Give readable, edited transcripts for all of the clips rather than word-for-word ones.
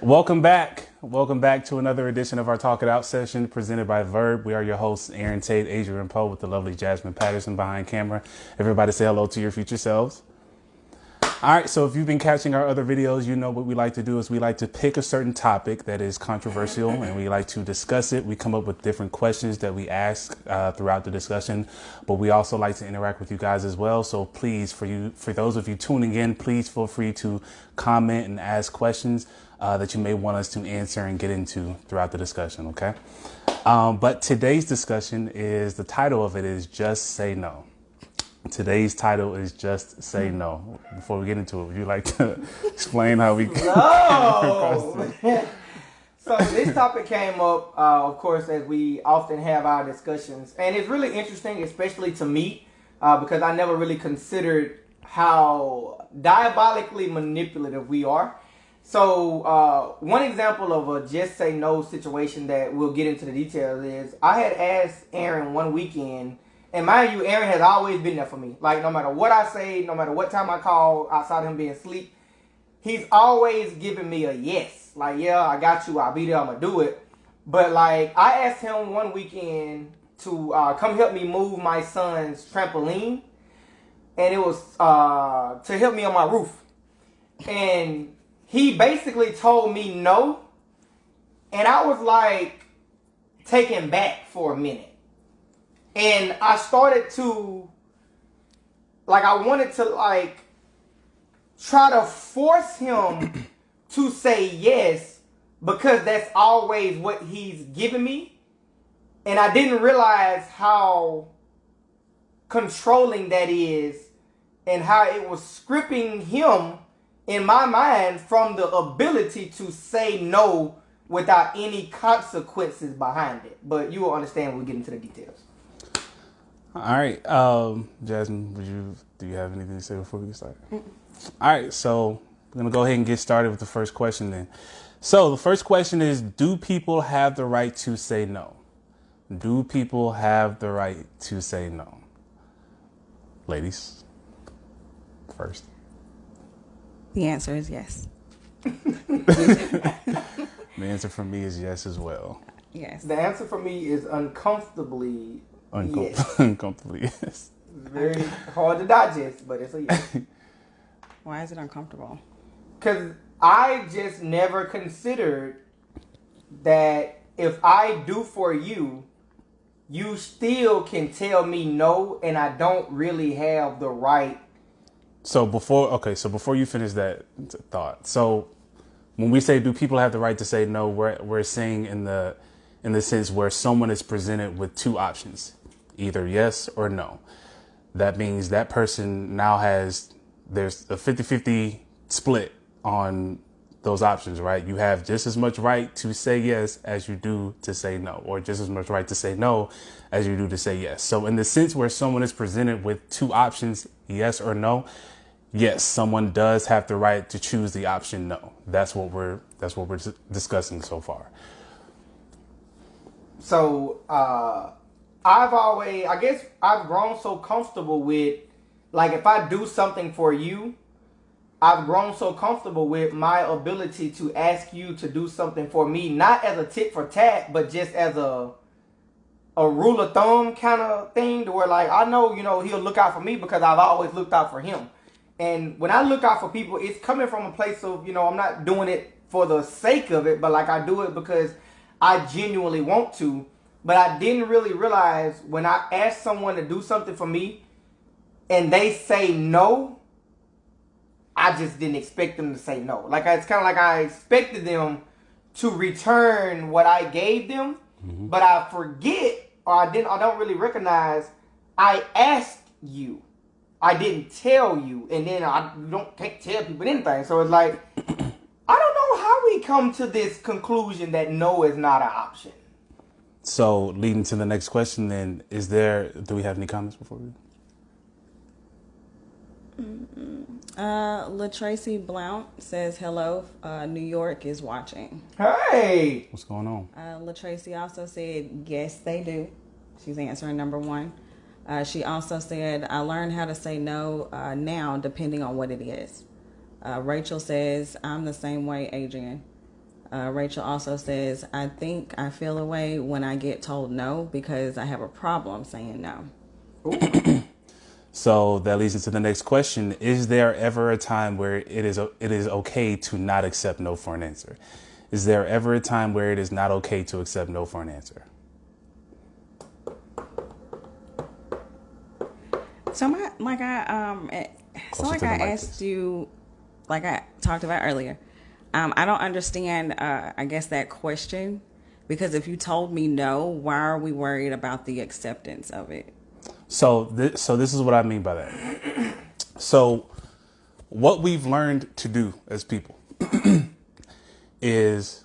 Welcome back. Welcome back to another edition of our Talk It Out session presented by VERB. We are your hosts, Aaron Tate, Adrian Poe, with the lovely Jasmine Patterson behind camera. Everybody say hello to your future selves. All right, so if you've been catching our other videos, you know what we like to do is we like to pick a certain topic that is controversial and we like to discuss it. We come up with different questions that we ask throughout the discussion, but we also like to interact with you guys as well. So please, for those of you tuning in, please feel free to comment and ask questions that you may want us to answer and get into throughout the discussion, okay? But today's discussion the title of it is Just Say No. Today's title is Just Say No. Before we get into it, would you like to explain how we... No! So this topic came up, of course, as we often have our discussions. And it's really interesting, especially to me, because I never really considered how diabolically manipulative we are. So one example of a Just Say No situation that we'll get into the details is I had asked Aaron one weekend. And mind you, Aaron has always been there for me. Like, no matter what I say, no matter what time I call, outside of him being asleep, he's always giving me a yes. Like, yeah, I got you. I'll be there. I'm going to do it. But, like, I asked him one weekend to come help me move my son's trampoline. And it was to help me on my roof. And he basically told me no. And I was, like, taken back for a minute. And I started to, I wanted to, try to force him to say yes because that's always what he's given me. And I didn't realize how controlling that is and how it was stripping him, in my mind, from the ability to say no without any consequences behind it. But you will understand when we get into the details. All right, Jasmine, do you have anything to say before we get started? All right, so we're going to go ahead and get started with the first question then. So the first question is, do people have the right to say no? Do people have the right to say no? Ladies, first. The answer is yes. The answer for me is yes as well. Yes. The answer for me is uncomfortably yes. Uncomfortably, yes. It's very hard to digest, but it's a yes. Why is it uncomfortable? Because I just never considered that if I do for you, you still can tell me no, and I don't really have the right. So before you finish that thought, so when we say do people have the right to say no, we're saying in the sense where someone is presented with two options, either yes or no. That means that person now there's a 50-50 split on those options, right? You have just as much right to say yes as you do to say no, or just as much right to say no as you do to say yes. So in the sense where someone is presented with two options, yes or no, yes, someone does have the right to choose the option no. That's what we're discussing so far. So, I've grown so comfortable with, if I do something for you, I've grown so comfortable with my ability to ask you to do something for me, not as a tit for tat, but just as a rule of thumb kind of thing, to where, I know, he'll look out for me because I've always looked out for him. And when I look out for people, it's coming from a place of, I'm not doing it for the sake of it, but I do it because I genuinely want to. But I didn't really realize when I asked someone to do something for me and they say no, I just didn't expect them to say no. It's kind of like I expected them to return what I gave them, but I forget, or I don't really recognize, I asked you. I didn't tell you, and then can't tell people anything. So it's I don't know how we come to this conclusion that no is not an option. So leading to the next question then, do we have any comments before we? LaTracy Blount says hello. New York is watching. Hey, what's going on? LaTracy also said yes, they do. She's answering number one. She also said, I learned how to say no now, depending on what it is. Rachel says, I'm the same way, Adrian. Rachel also says, I think I feel a way when I get told no because I have a problem saying no. So that leads into the next question. Is there ever a time where it is okay to not accept no for an answer? Is there ever a time where it is not okay to accept no for an answer? So I asked you, like I talked about earlier, I don't understand, I guess, that question, because if you told me no, why are we worried about the acceptance of it? So this is what I mean by that. So what we've learned to do as people is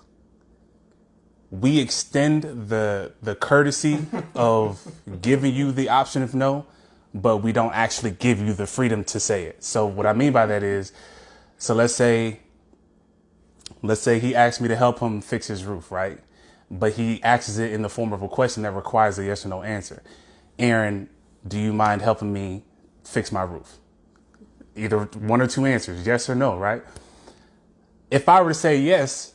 we extend the courtesy of giving you the option of no, but we don't actually give you the freedom to say it. So what I mean by that is, so let's say he asked me to help him fix his roof, right? But he asks it in the form of a question that requires a yes or no answer. Aaron, do you mind helping me fix my roof? Either one or two answers, yes or no, right? If I were to say yes,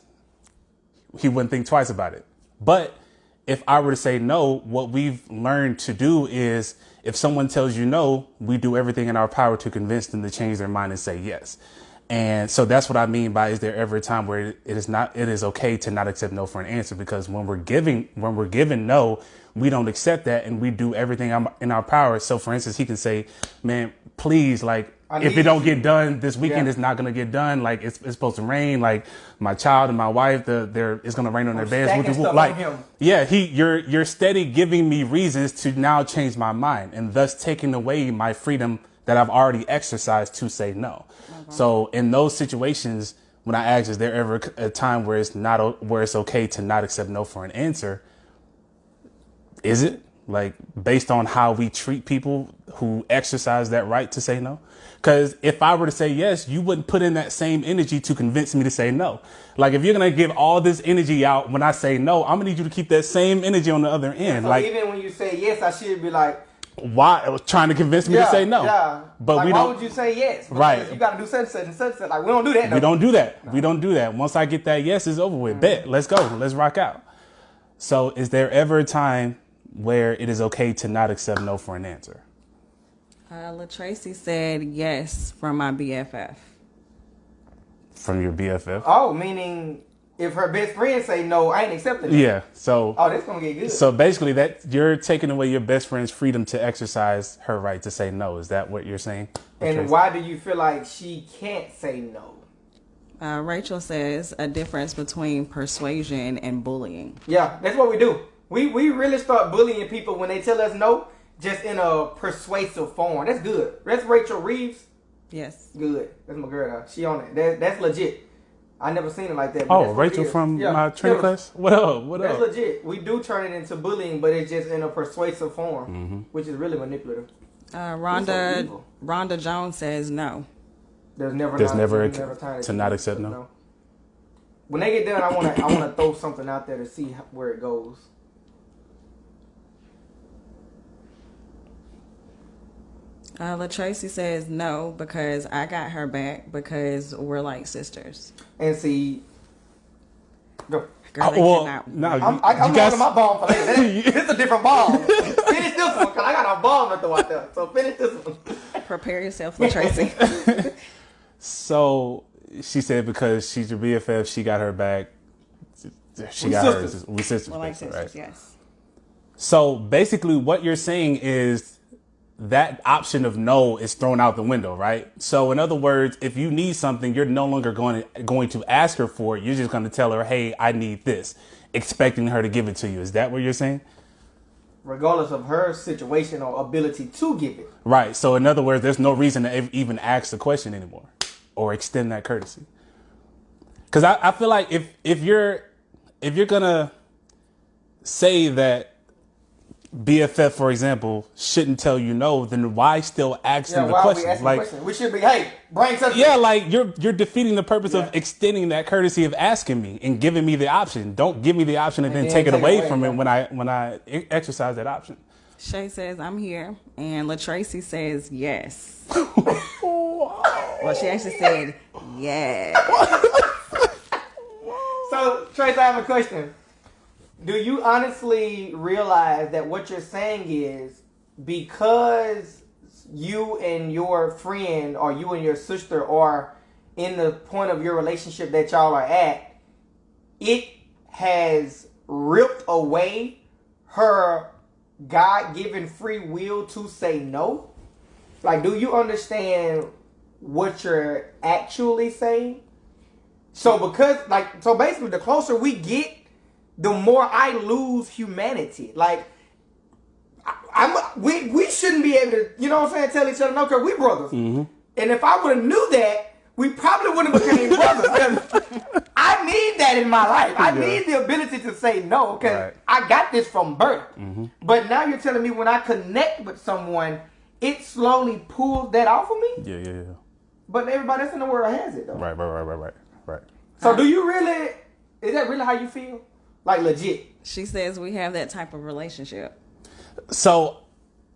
he wouldn't think twice about it. But if I were to say no, what we've learned to do is if someone tells you no, we do everything in our power to convince them to change their mind and say yes. And so that's what I mean by, is there ever a time where it is okay to not accept no for an answer? Because when we're given no, we don't accept that and we do everything in our power. So for instance, he can say, man, please, like, if it don't get done this weekend, it's not going to get done. Like it's supposed to rain. Like my child and my wife, it's going to rain on their beds. Like, yeah, you're steady giving me reasons to now change my mind and thus taking away my freedom that I've already exercised to say no. Okay. So in those situations, when I ask, is there ever a time where it's okay to not accept no for an answer? Is it, like, based on how we treat people who exercise that right to say no? Because if I were to say yes, you wouldn't put in that same energy to convince me to say no. Like, if you're going to give all this energy out when I say no, I'm going to need you to keep that same energy on the other end. So like, even when you say yes, I should be like, why? Trying to convince me to say no. Yeah. But like, we why don't. would you say yes? Because right. You got to do such and such. Like, we don't do that. We don't do that. No. We don't do that. Once I get that yes, it's over with. Bet. Let's go. Let's rock out. So is there ever a time where it is okay to not accept no for an answer? LaTracy said yes from my BFF. From your BFF? Oh, meaning if her best friend say no, I ain't accepting it. Yeah. So. Oh, that's gonna get good. So basically, that you're taking away your best friend's freedom to exercise her right to say no. Is that what you're saying? And why do you feel like she can't say no? Rachel says a difference between persuasion and bullying. Yeah, that's what we do. We really start bullying people when they tell us no, just in a persuasive form. That's good. That's Rachel Reeves. Yes. Good. That's my girl. She on it. That's legit. I never seen it like that. Oh, Rachel from my training class? What up? What up? That's legit. We do turn it into bullying, but it's just in a persuasive form, which is really manipulative. Rhonda Jones says no. There's never a time to not accept no. When they get done, I wanna throw something out there to see where it goes. LaTracy says no because I got her back because we're like sisters. And see, go. Girl, I'm going to my bomb for later. This is a different bomb. Finish this one because I got a bomb to throw out there. So finish this one. Prepare yourself, LaTracy. So she said because she's your BFF, she got her back. We sisters. We're like sisters, right? Yes. So basically, what you're saying is that option of no is thrown out the window, right? So in other words, if you need something, you're no longer going to ask her for it. You're just going to tell her, hey, I need this, expecting her to give it to you. Is that what you're saying? Regardless of her situation or ability to give it. Right. So in other words, there's no reason to even ask the question anymore or extend that courtesy. Because I feel like if you're going to say that BFF, for example, shouldn't tell you no, then why still ask them the question? Like, we should be, hey, bring something. Yeah, like you're defeating the purpose of extending that courtesy of asking me and giving me the option. Don't give me the option and then take it away from me when I exercise that option. Shay says I'm here, and LaTracy says yes. Well, she actually said yes. So, Trace, I have a question. Do you honestly realize that what you're saying is because you and your friend or you and your sister are in the point of your relationship that y'all are at, it has ripped away her God-given free will to say no? Like, do you understand what you're actually saying? So basically, the closer we get, the more I lose humanity. Like, we shouldn't be able to, you know what I'm saying, tell each other no, because we brothers. Mm-hmm. And if I would have knew that, we probably wouldn't have became brothers. I need that in my life. I need the ability to say no, because I got this from birth. Mm-hmm. But now you're telling me when I connect with someone, it slowly pulls that off of me? Yeah. But everybody else in the world has it, though. Right. So do you really, is that really how you feel? Like, legit? She says we have that type of relationship. So,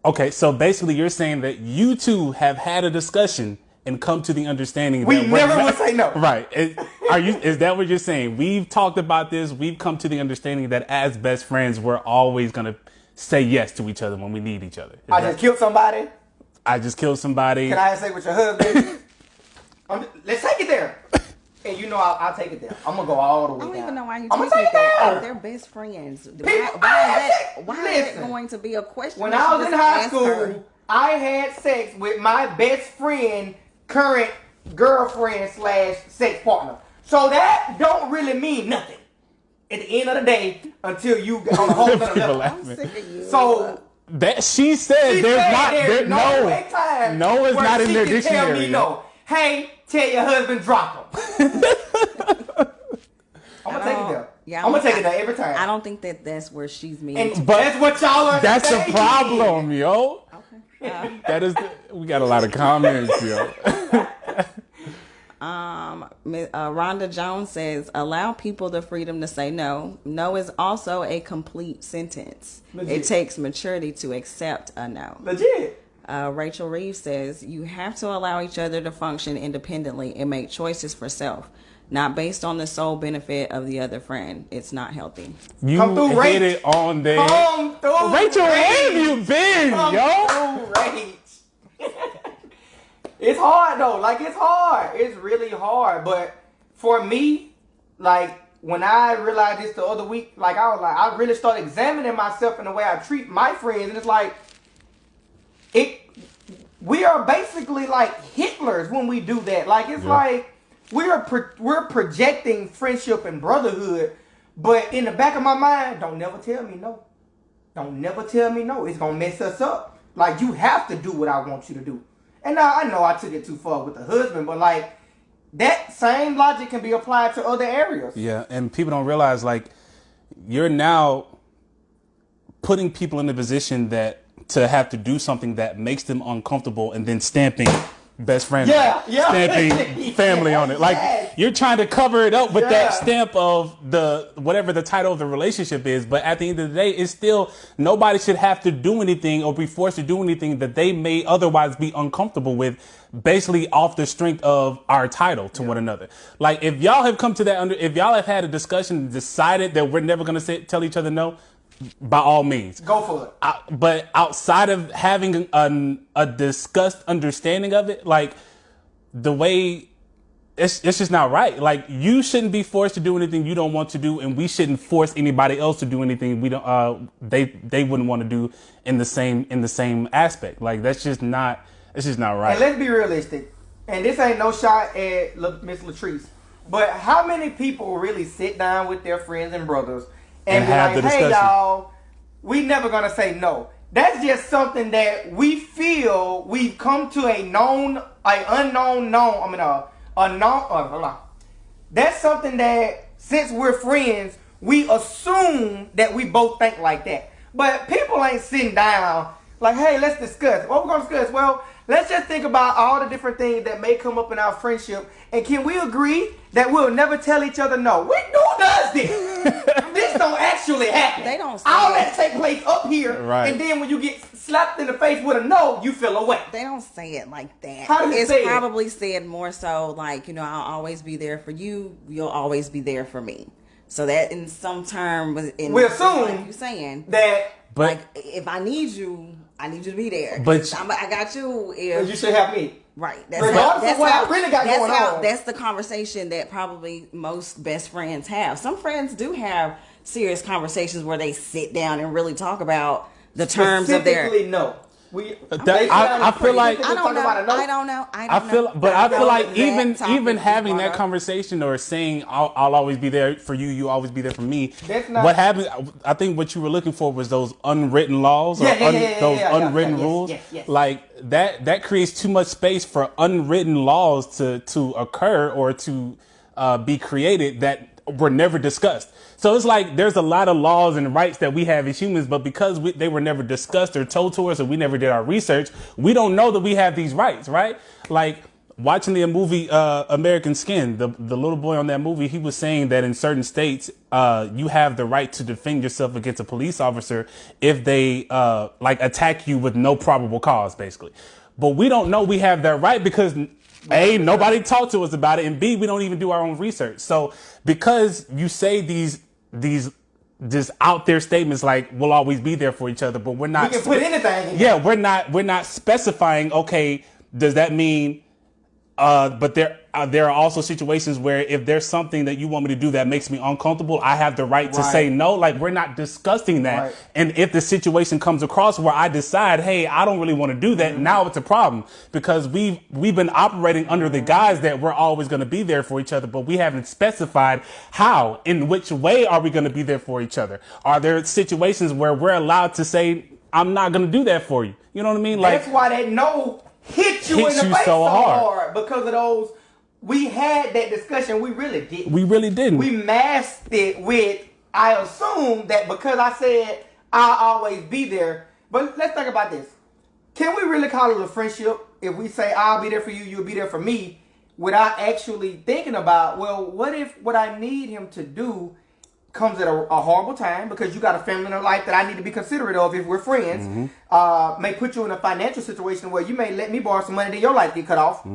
okay, so basically you're saying that you two have had a discussion and come to the understanding we never would say no. Right. Is that what you're saying? We've talked about this. We've come to the understanding that as best friends, we're always going to say yes to each other when we need each other. Just killed somebody. I just killed somebody. Can I say with your husband? Let's take it there. And you know I'll take it there. I'm gonna go all the way down. I don't even know why you taking it there. They're best friends. Why is it going to be a question? When I was in high school, I had sex with my best friend, current girlfriend / sex partner. So that don't really mean nothing at the end of the day until you get on a whole other level. I'm sick of you. So that she said there's no is not in their dictionary. Tell me no. Hey, tell your husband drop him. I'm gonna take it there. Yeah, I'm gonna take it there every time. I don't think that's where she's meaning. But that's what y'all are That's saying. the problem, yo. Okay. We got a lot of comments, yo. Rhonda Jones says, allow people the freedom to say no. No is also a complete sentence. Legit. It takes maturity to accept a no. Legit. Rachel Reeves says, you have to allow each other to function independently and make choices for self, not based on the sole benefit of the other friend. It's not healthy. You hit it on there. Rachel, where have you been, yo? It's hard, though. Like, it's hard. It's really hard. But for me, like, when I realized this the other week, like, I really started examining myself in the way I treat my friends. And it's like, we are basically like Hitlers when we do that. Like, it's like we're projecting friendship and brotherhood, but in the back of my mind, don't never tell me no. Don't never tell me no. It's gonna mess us up. Like, you have to do what I want you to do. And now I know I took it too far with the husband, but like that same logic can be applied to other areas. Yeah, and people don't realize, like, you're now putting people in a position that to have to do something that makes them uncomfortable and then stamping best friend, stamping family on it. Like, you're trying to cover it up with that stamp of the whatever the title of the relationship is. But at the end of the day, it's still nobody should have to do anything or be forced to do anything that they may otherwise be uncomfortable with, basically off the strength of our title to one another. Like, if y'all have come to that if y'all have had a discussion and decided that we're never going to tell each other no, by all means, go for it. But outside of having a discussed understanding of it, like, the way it's just not right. Like, you shouldn't be forced to do anything you don't want to do, and we shouldn't force anybody else to do anything we don't. They wouldn't want to do in the same aspect. Like, that's just not. It's just not right. And let's be realistic. And this ain't no shot at Miss Latrice, but how many people really sit down with their friends and brothers and be have like, the discussion? Hey, y'all, we never gonna say no. That's just something that we feel we've come to a unknown. That's something that, since we're friends, we assume that we both think like that. But people ain't sitting down like, hey, let's discuss. What we're gonna discuss? Well, let's just think about all the different things that may come up in our friendship, and can we agree that we'll never tell each other no? Who does this? This don't actually happen. They don't say all that take place up here, right. And then when you get slapped in the face with a no, you feel away. They don't say it like that. How does it say probably said more so like, I'll always be there for you. You'll always be there for me. So that in some term, we assume like you saying that. But like if I need you to be there. But I got you. If you should help me. Right. Regardless of what I really got going on. That's the conversation that probably most best friends have. Some friends do have serious conversations where they sit down and really talk about the terms of their. Specifically, no. I feel like I don't know. I feel like even having that conversation or saying I'll always be there for you, you always be there for me. What happens? I think what you were looking for was those unwritten laws or those unwritten rules. Yes. Like that creates too much space for unwritten laws to occur or to be created that were never discussed. So it's like there's a lot of laws and rights that we have as humans, but because they were never discussed or told to us or we never did our research, we don't know that we have these rights, right? Like watching the movie American Skin, the little boy on that movie, he was saying that in certain states, you have the right to defend yourself against a police officer if they like attack you with no probable cause, basically. But we don't know we have that right because A, nobody talked to us about it, and B, we don't even do our own research. So because you say these just out there statements like we'll always be there for each other, but we're not. We can put anything. Yeah, we're not specifying. Okay, does that mean? But there are also situations where if there's something that you want me to do that makes me uncomfortable, I have the right to say no. Like we're not discussing that. Right. And if the situation comes across where I decide, hey, I don't really want to do that, now it's a problem because we've been operating under the guise that we're always going to be there for each other, but we haven't specified how, in which way are we going to be there for each other? Are there situations where we're allowed to say, I'm not going to do that for you? You know what I mean? Like that's why that no hit you in the face so hard because of those. We had that discussion. We really didn't. We masked it with, I assume that because I said I'll always be there. But let's think about this. Can we really call it a friendship if we say I'll be there for you, you'll be there for me, without actually thinking about, well, what if what I need him to do comes at a horrible time because you got a family in your life that I need to be considerate of if we're friends, may put you in a financial situation where you may let me borrow some money, then your life get cut off,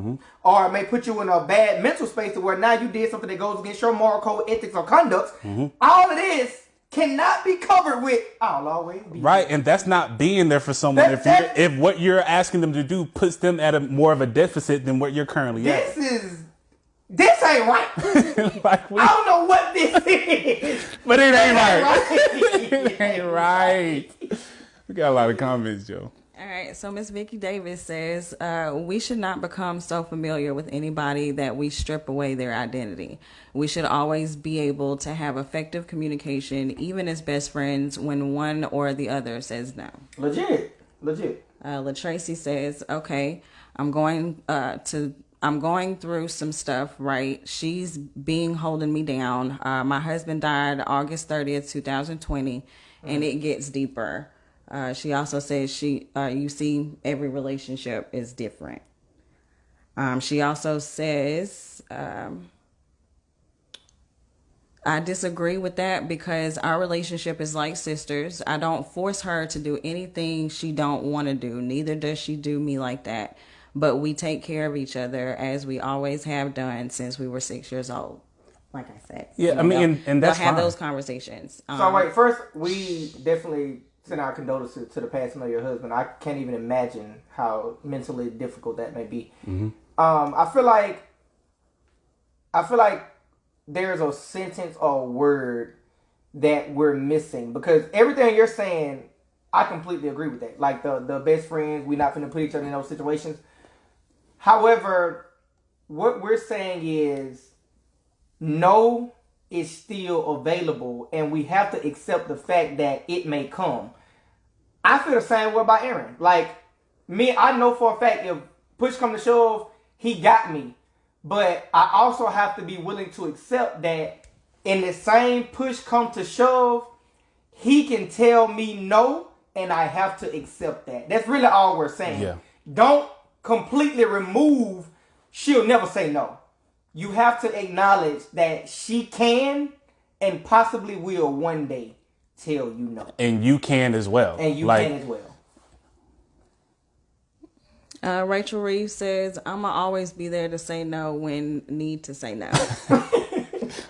or may put you in a bad mental space to where now you did something that goes against your moral code, ethics, or conducts. All of this cannot be covered with I'll always be right, and that's not being there for someone. If what you're asking them to do puts them at a more of a deficit than what you're currently at. This ain't right. I don't know what this is. But it ain't right. It ain't right. We got a lot of comments, Joe. All right, so Miss Vicky Davis says, we should not become so familiar with anybody that we strip away their identity. We should always be able to have effective communication, even as best friends, when one or the other says no. Legit. LaTracy says, okay, I'm going through some stuff, right? She's holding me down. My husband died August 30th, 2020, and it gets deeper. She also says you see, every relationship is different. She also says, I disagree with that because our relationship is like sisters. I don't force her to do anything she don't want to do. Neither does she do me like that. But we take care of each other as we always have done since we were 6 years old. Like I said. Yeah, I mean, and that's they'll have those conversations. So wait, first, we definitely send our condolences to the passing of your husband. I can't even imagine how mentally difficult that may be. I feel like there's a sentence or word that we're missing because everything you're saying, I completely agree with that. Like the best friends, we're not finna put each other in those situations. However, what we're saying is no is still available and we have to accept the fact that it may come. I feel the same way about Aaron. Like me, I know for a fact if push come to shove, he got me. But I also have to be willing to accept that in the same push come to shove, he can tell me no and I have to accept that. That's really all we're saying. Yeah. Don't completely remove, she'll never say no. You have to acknowledge that she can and possibly will one day tell you no. And you can as well. Rachel Reeves says, I'ma always be there to say no when need to say no.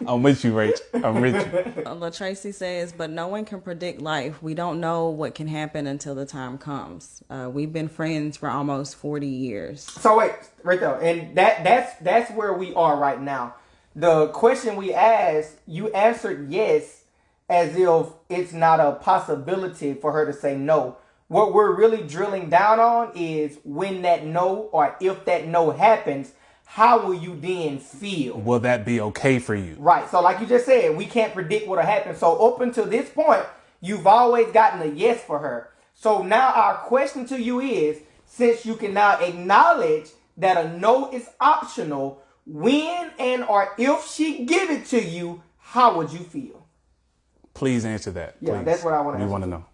I'm with you, Rach. I'm with you. LaTracy says, but no one can predict life. We don't know what can happen until the time comes. We've been friends for almost 40 years. So wait, right there. And that's where we are right now. The question we asked, you answered yes as if it's not a possibility for her to say no. What we're really drilling down on is when that no or if that no happens, how will you then feel? Will that be okay for you? Right. So like you just said, we can't predict what'll happen. So up until this point, you've always gotten a yes for her. So now our question to you is, since you can now acknowledge that a no is optional, when and or if she give it to you, how would you feel? Please answer that. Yeah, please. that's what I want to answer. We want to know.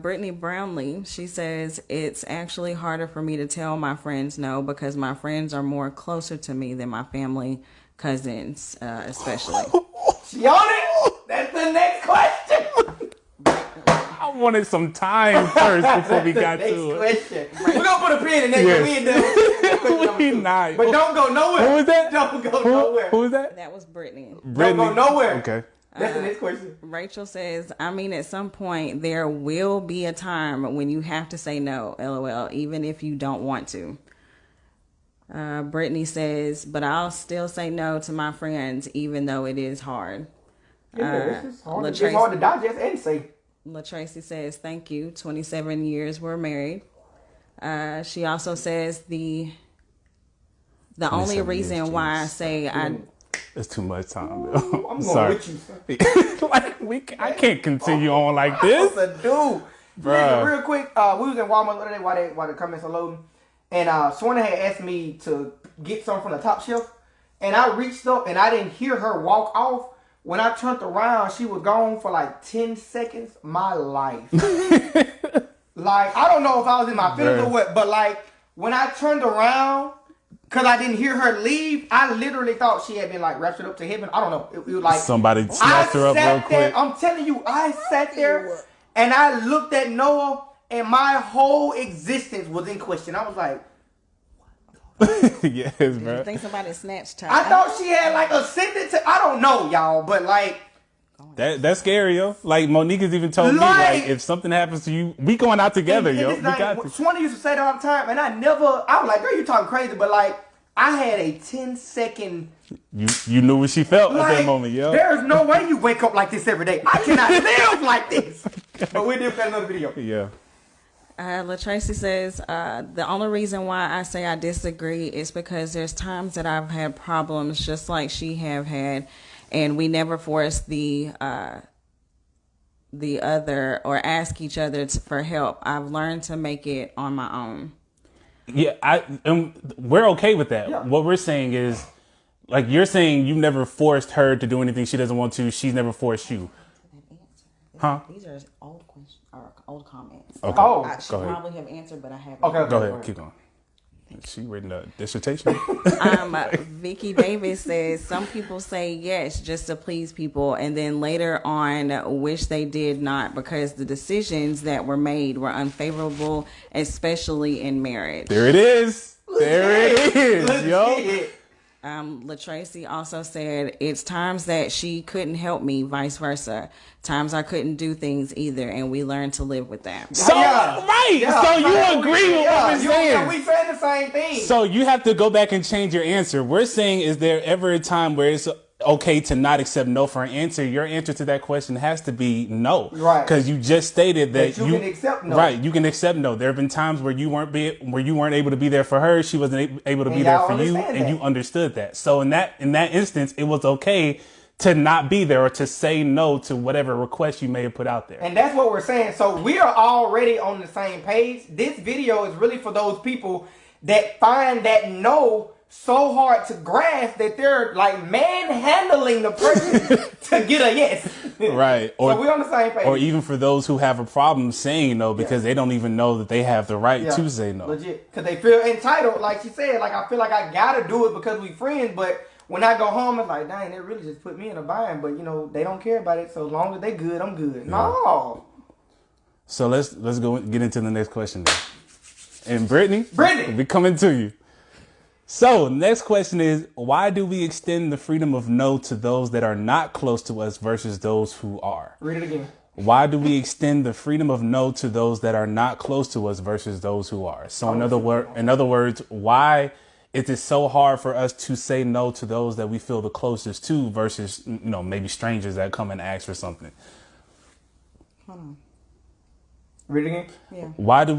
Brittany Brownlee, she says, it's actually harder for me to tell my friends no because my friends are more closer to me than my family, cousins, especially. She on it? That's the next question. I wanted some time first before we got Next to it. question. We're going to put a pin in that. Yes. We not. But don't go nowhere. Who was that? Don't go nowhere. Who was that? That was Brittany. Don't go nowhere. Okay. That's the next question. Rachel says, I mean, at some point, there will be a time when you have to say no, LOL, even if you don't want to. Brittany says, but I'll still say no to my friends, even though it is hard. Yeah, it's hard. It's hard to digest and say. LaTracy says, thank you. 27 years we're married. She also says the only reason why I say it's too much time, though. I'm going with you, son. Like I can't continue on like this. What's a dude? Bruh. Real quick, we was in Walmart the other day while the comments are loading, and Swanna had asked me to get something from the top shelf, and I reached up and I didn't hear her walk off. When I turned around, she was gone for like 10 seconds. My life. Like, I don't know if I was in my feelings or what, but like when I turned around, because I didn't hear her leave, I literally thought she had been like raptured up to heaven. I don't know. It was like somebody snatched her up real quick. I'm telling you, I sat there and I looked at Noah and my whole existence was in question. I was like, yes, Did bro. you think somebody snatched her? I thought she had like ascended to, I don't know, y'all, but like. That's scary, yo. Like Monique has even told me, like, if something happens to you, we going out together, yo. We got to. Swanee used to say that all the time, and I was like, girl, you talking crazy, but like, I had a 10-second. You knew what she felt like, at that moment, yo. There's no way you wake up like this every day. I cannot live like this. But we did for another video. Yeah. LaTracy says, the only reason why I say I disagree is because there's times that I've had problems just like she have had, and we never force the other or ask each other for help. I've learned to make it on my own. Yeah, we're okay with that. Yeah. What we're saying is, like you're saying, you never forced her to do anything she doesn't want to. She's never forced you. Huh? These are old questions or old comments. Okay. Oh, I should probably have answered, but I haven't. Okay. Go ahead, keep going. She written a dissertation. Vicky Davis says some people say yes just to please people, and then later on wish they did not because the decisions that were made were unfavorable, especially in marriage. There it is. There it is, yo. LaTracy also said it's times that she couldn't help me, vice versa. Times I couldn't do things either, and we learned to live with that. So right. So you agree with what we're saying. Yeah, we saying the same thing. So you have to go back and change your answer. We're saying, is there ever a time where it's okay to not accept no for an answer? Your answer to that question has to be no. Right. Because you just stated that you can accept no. Right. You can accept no. There have been times where you weren't able to be there for her. She wasn't able to be there for you, and you understood that. So in that instance, it was okay to not be there or to say no to whatever request you may have put out there. And that's what we're saying. So we are already on the same page. This video is really for those people that find that no so hard to grasp that they're like manhandling the person to get a yes. Right. So we're on the same page. Or even for those who have a problem saying no because they don't even know that they have the right to say no. Legit. Because they feel entitled. Like she said, like I feel like I gotta do it because we friends, but when I go home, it's like, dang, they really just put me in a bind. But, you know, they don't care about it. So as long as they good, I'm good. Yeah. No. So let's go get into the next question then. And Brittany, we coming to you. So, next question is, why do we extend the freedom of no to those that are not close to us versus those who are? Read it again. Why do we extend the freedom of no to those that are not close to us versus those who are? So, in other words, why is it so hard for us to say no to those that we feel the closest to versus, maybe strangers that come and ask for something? Hold on. Read it again. Yeah. Why do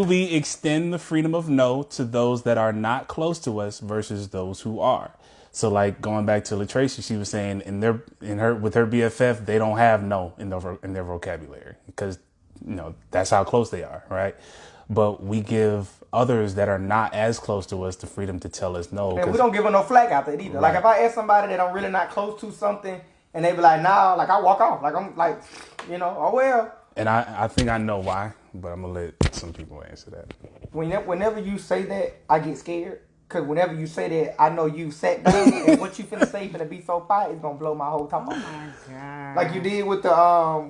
we extend the freedom of no to those that are not close to us versus those who are? So, like, going back to LaTracy, she was saying with her BFF, they don't have no in their vocabulary because that's how close they are, right? But we give others that are not as close to us the freedom to tell us no. And we don't give them no flag out there either. Right. Like if I ask somebody that I'm really not close to something, and they be like, nah, like I walk off. Like I'm like, oh well. And I think I know why, but I'm going to let some people answer that. Whenever you say that, I get scared. Because whenever you say that, I know you sat down and what you finna say finna be so fire, it's going to blow my whole top off. Oh my God. Like you did with the,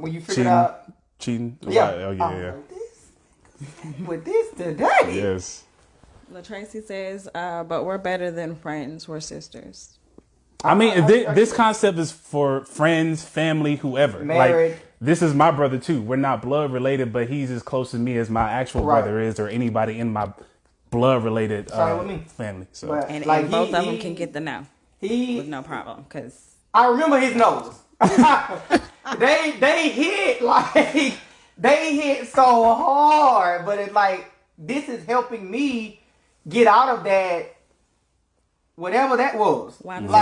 when you figured out. Cheating? Yeah. Oh, yeah. With this today. Yes. LaTracy says, but we're better than friends. We're sisters. I mean, this concept is for friends, family, whoever. Married. Like, this is my brother too. We're not blood related, but he's as close to me as my actual brother is, or anybody in my blood related family. So, and both of them can get the no with no problem. Because I remember his nose. they hit so hard, but it's like this is helping me get out of that. Whatever that was. Why does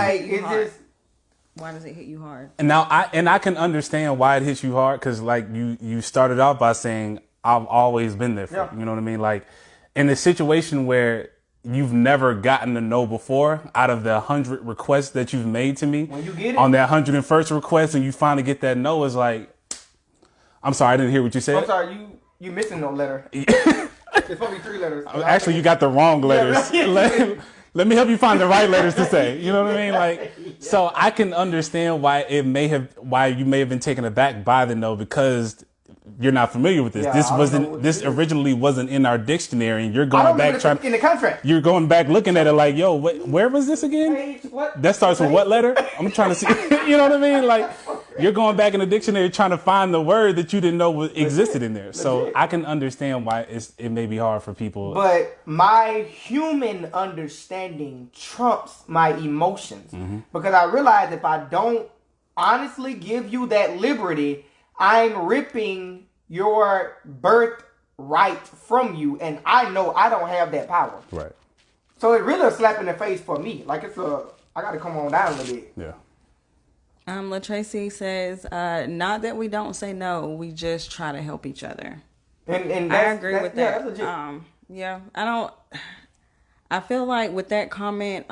it hit you hard? And now I can understand why it hits you hard because like you started off by saying I've always been there for you. You know what I mean? Like in a situation where you've never gotten a no before out of the 100 requests that you've made to me, when you get it on that 101st request and you finally get that no, it's like, I'm sorry, I didn't hear what you said. I'm sorry, you missing no letter. It's supposed to be 3 letters. Actually, you got the wrong letters. Let me help you find the right letters to say. You know what I mean? Like, so I can understand why you may have been taken aback by the no because you're not familiar with this. Yeah, this originally wasn't in our dictionary, and you're going back in the contract. You're going back looking at it like, yo, where was this again? Page, what? That starts with what letter? I'm trying to see. You know what I mean? Like, you're going back in the dictionary trying to find the word that you didn't know existed in there. So I can understand why it may be hard for people. But my human understanding trumps my emotions. Mm-hmm. Because I realize if I don't honestly give you that liberty, I'm ripping your birthright from you. And I know I don't have that power. Right. So it's really a slap in the face for me. Like I got to come on down a little bit. Yeah. LaTracy says, not that we don't say no, we just try to help each other. And I agree with that. That's legit. I feel like with that comment,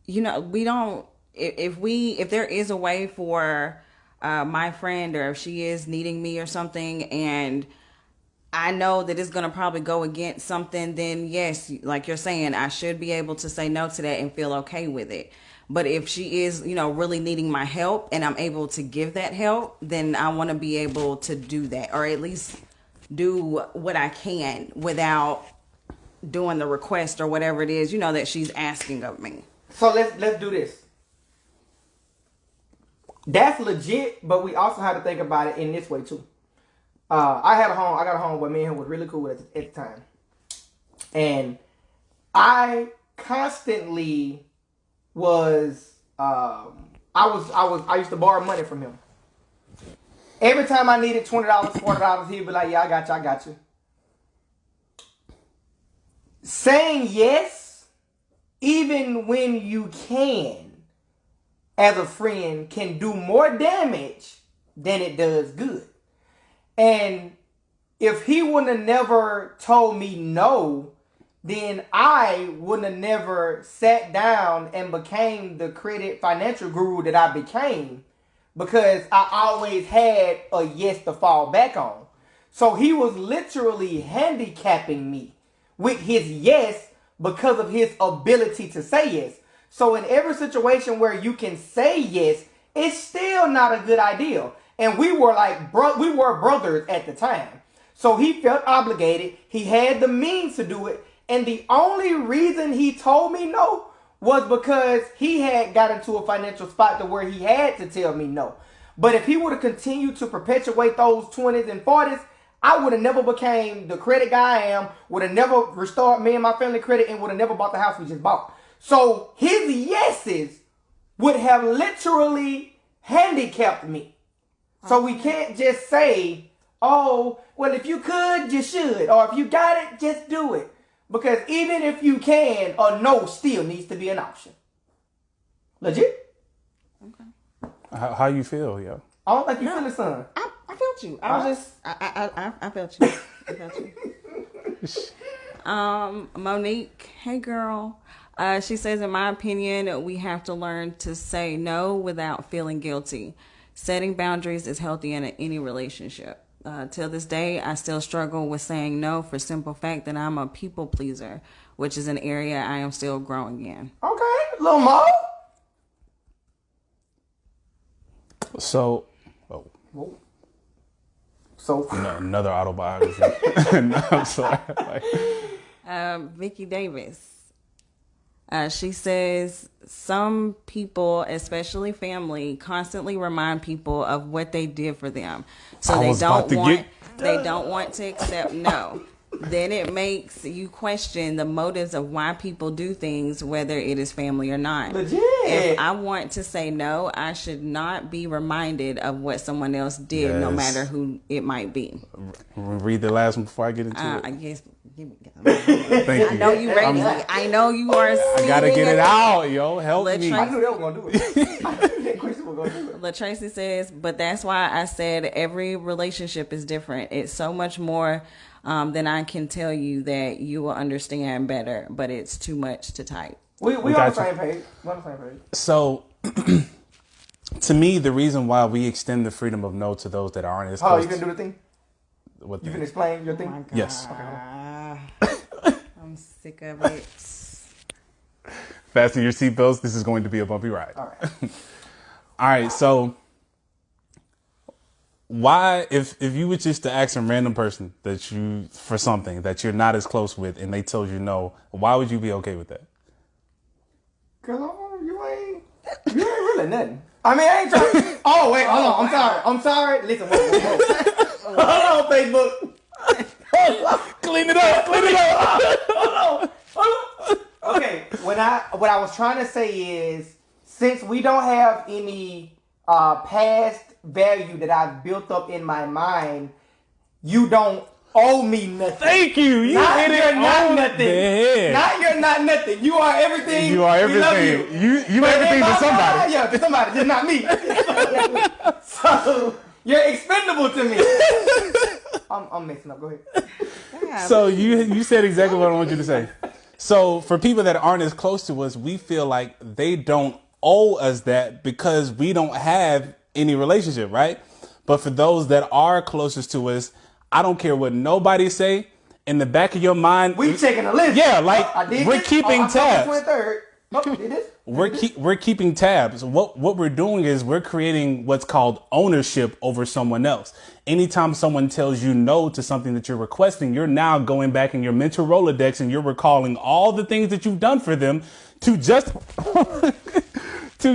we don't, if there is a way for my friend, or if she is needing me or something, and I know that it's going to probably go against something, then yes, like you're saying, I should be able to say no to that and feel okay with it. But if she is, really needing my help and I'm able to give that help, then I want to be able to do that, or at least do what I can without doing the request or whatever it is, that she's asking of me. So let's do this. That's legit, but we also have to think about it in this way too. I got a home where me and him was really cool at the time. And I constantly was I used to borrow money from him. Every time I needed $20, $40, he'd be like, yeah, I got you. Saying yes, even when you can, as a friend, can do more damage than it does good. And if he wouldn't have never told me no, then I wouldn't have never sat down and became the credit financial guru that I became, because I always had a yes to fall back on. So he was literally handicapping me with his yes because of his ability to say yes. So in every situation where you can say yes, it's still not a good idea. And we were brothers at the time. So he felt obligated. He had the means to do it. And the only reason he told me no was because he had got into a financial spot to where he had to tell me no. But if he would have continued to perpetuate those 20s and 40s, I would have never became the credit guy I am, would have never restored me and my family credit, and would have never bought the house we just bought. So his yeses would have literally handicapped me. So we can't just say, oh, well, if you could, you should. Or if you got it, just do it. Because even if you can, a no still needs to be an option. Legit? Okay. How you feel, yo? I don't think you feel the sun. I felt you. I was just, I felt you. I felt you. Monique, hey girl. She says, in my opinion, we have to learn to say no without feeling guilty. Setting boundaries is healthy in any relationship. Till this day, I still struggle with saying no for simple fact that I'm a people pleaser, which is an area I am still growing in. Okay, little Mo. So, Whoa. So no, another autobiography. No, I'm sorry. Vicky Davis. She says some people, especially family, constantly remind people of what they did for them, so they don't want to accept no. Then it makes you question the motives of why people do things, whether it is family or not. Legit. If I want to say no, I should not be reminded of what someone else did, no matter who it might be. Read the last one before I get into it. I guess. Thank you. I know you ready. I know you are. I gotta get it out, yo. Help me. I knew they were gonna do it. I knew that question was gonna do it. LaTracy says, but that's why I said every relationship is different. It's so much more than I can tell you that you will understand better, but it's too much to type. We on the same page. We're on the same page. So, to me, the reason why we extend the freedom of no to those that aren't is... Oh, you can do the thing? What you can explain your thing? Oh my God. Yes. I'm sick of it. Fasten your seatbelts. This is going to be a bumpy ride. All right. All right, so... Why, if you were just to ask some random person for something that you're not as close with and they told you no, why would you be okay with that? Cause you ain't really nothing. I mean, I ain't trying. Oh wait, hold on. I'm sorry. Listen, whoa. Hold on, Facebook. Clean it up. Hold on. Okay, what I was trying to say is, since we don't have any past value that I've built up in my mind, you don't owe me nothing. Thank you. You not hit it you're not on nothing. the head. Not you're not nothing. You are everything. You are everything. We love You everything to somebody. Yeah, to somebody, just not me. So you're expendable to me. I'm messing up. Go ahead. So you said exactly what I want you to say. So for people that aren't as close to us, we feel like they don't owe us that because we don't have any relationship, right? But for those that are closest to us, I don't care what nobody say. In the back of your mind, we checking a list. Yeah, like we're keeping tabs. We're keeping tabs. What we're doing is we're creating what's called ownership over someone else. Anytime someone tells you no to something that you're requesting, you're now going back in your mental Rolodex and you're recalling all the things that you've done for them to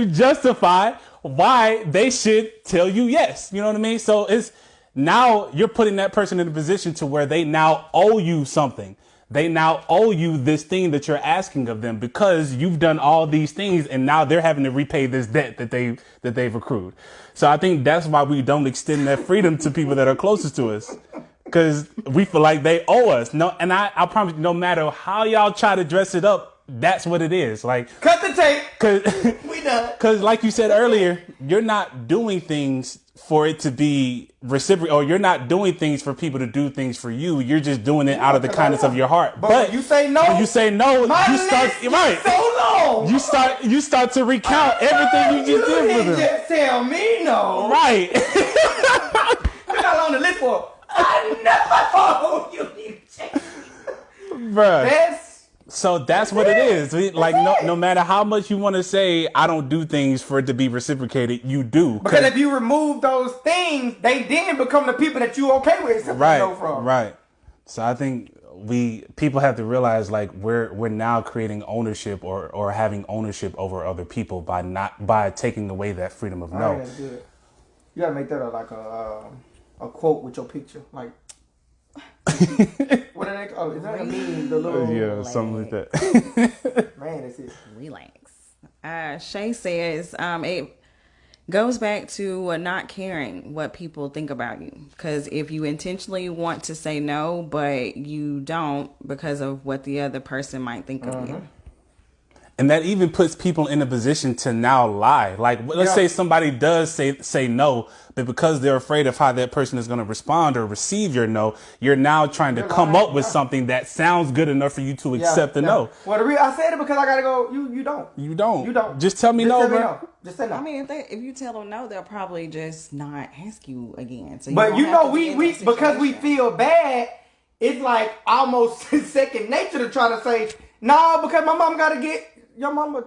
justify why they should tell you yes. You know what I mean? So it's now you're putting that person in a position to where they now owe you something. They now owe you this thing that you're asking of them because you've done all these things and now they're having to repay this debt that they've accrued. So I think that's why we don't extend that freedom to people that are closest to us, because we feel like they owe us. No, and I promise you, no matter how y'all try to dress it up, that's what it is. Like, cut the tape. We done. Because like you said earlier, you're not doing things for it to be reciprocal, or you're not doing things for people to do things for you. You're just doing it out of the kindness of your heart. But when you say no, you start right. So long. You start to recount everything you just did for them. Just tell me no. Right. You're not on the list for. I never told you. Bruh. So that's what it is. No matter how much you want to say, I don't do things for it to be reciprocated, you do. Because if you remove those things, they then become the people that you okay with accepting no from. Right. So I think people have to realize like we're now creating ownership or having ownership over other people by taking away that freedom of no. That's good. You gotta make that a quote with your picture, like. What are they? Oh, is that a meme? The little something like that. Man, that's it. Relax. Shay says it goes back to not caring what people think about you. Because if you intentionally want to say no, but you don't because of what the other person might think of you. And that even puts people in a position to now lie. Like, let's say somebody does say no, but because they're afraid of how that person is going to respond or receive your no, you're now trying to come up with something that sounds good enough for you to accept the no. Well, I said it because I got to go, you don't. You don't. Just tell me no, bro. Just say no. I mean, if you tell them no, they'll probably just not ask you again. So but we because we feel bad, it's like almost second nature to try to say, no, because my mom got to get, your mama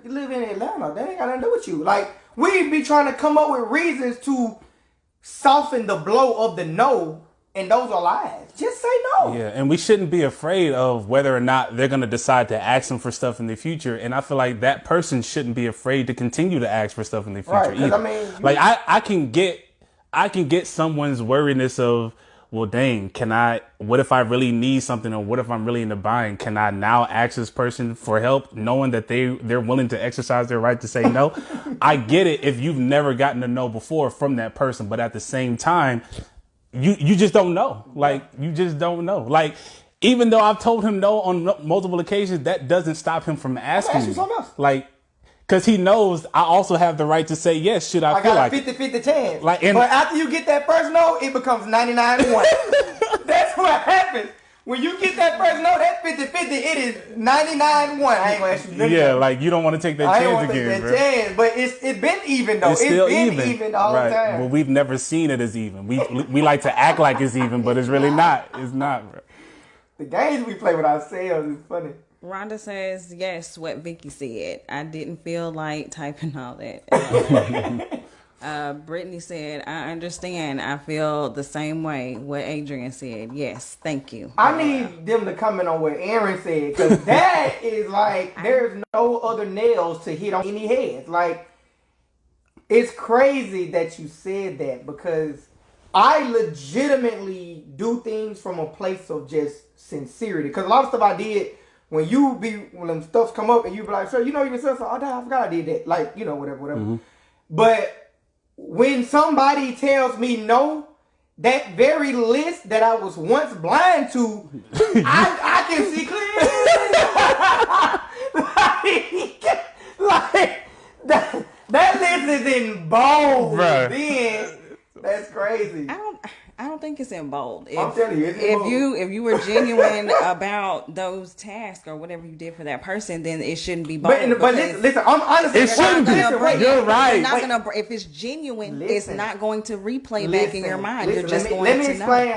live in Atlanta. That ain't got nothing to do with you. Like, we be trying to come up with reasons to soften the blow of the no, and those are lies. Just say no. Yeah, and we shouldn't be afraid of whether or not they're going to decide to ask them for stuff in the future. And I feel like that person shouldn't be afraid to continue to ask for stuff in the future either. I can get someone's worriness of, well, dang, what if I really need something, or what if I'm really in the bind? Can I now ask this person for help knowing that they're willing to exercise their right to say no? I get it if you've never gotten a no before from that person, but at the same time, you just don't know. Like, you just don't know. Like, even though I've told him no on multiple occasions, that doesn't stop him from asking me. Like, because he knows I also have the right to say yes, should I feel like it. I got a 50-50 chance. But after you get that first no, it becomes 99-1. That's what happens. When you get that first no, that 50-50, it is 99-1. I ain't going to ask you. Yeah, like, you don't want to take that chance again, bro. Chance, but it's been even, though. It's still even the whole time. Well, we've never seen it as even. We like to act like it's even, but it's really not. It's not, bro. The games we play with ourselves is funny. Rhonda says, yes, what Vicky said. I didn't feel like typing all that. Brittany said, I understand. I feel the same way. What Adrian said. Yes, thank you. I need them to comment on what Aaron said, because that is like, there's no other nails to hit on any heads. Like, it's crazy that you said that, because I legitimately do things from a place of just sincerity. Because a lot of stuff I did, when them stuff come up and you be like, sir, you know yourself, so, oh, damn, I forgot I did that. Like, you know, whatever. Mm-hmm. But when somebody tells me no, that very list that I was once blind to, I can see clearly. That list is in bold. Right. Then that's crazy. I don't think it's in bold. I'm telling you, it's in bold. If you were genuine about those tasks or whatever you did for that person, then it shouldn't be bold. But listen, I'm honest. It shouldn't be. You're right. If it's genuine, it's not going to replay back in your mind. You're just going to know. Let me explain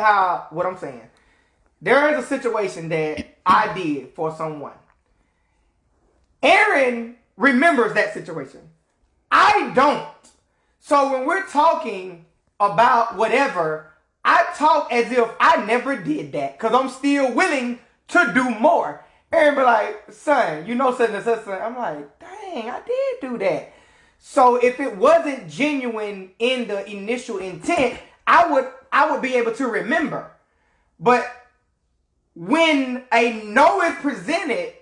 what I'm saying. There is a situation that I did for someone. Aaron remembers that situation. I don't. So when we're talking about whatever, I talk as if I never did that, because I'm still willing to do more. Aaron be like, son, you know such and such. I'm like, dang, I did do that. So if it wasn't genuine in the initial intent, I would be able to remember. But when a no is presented,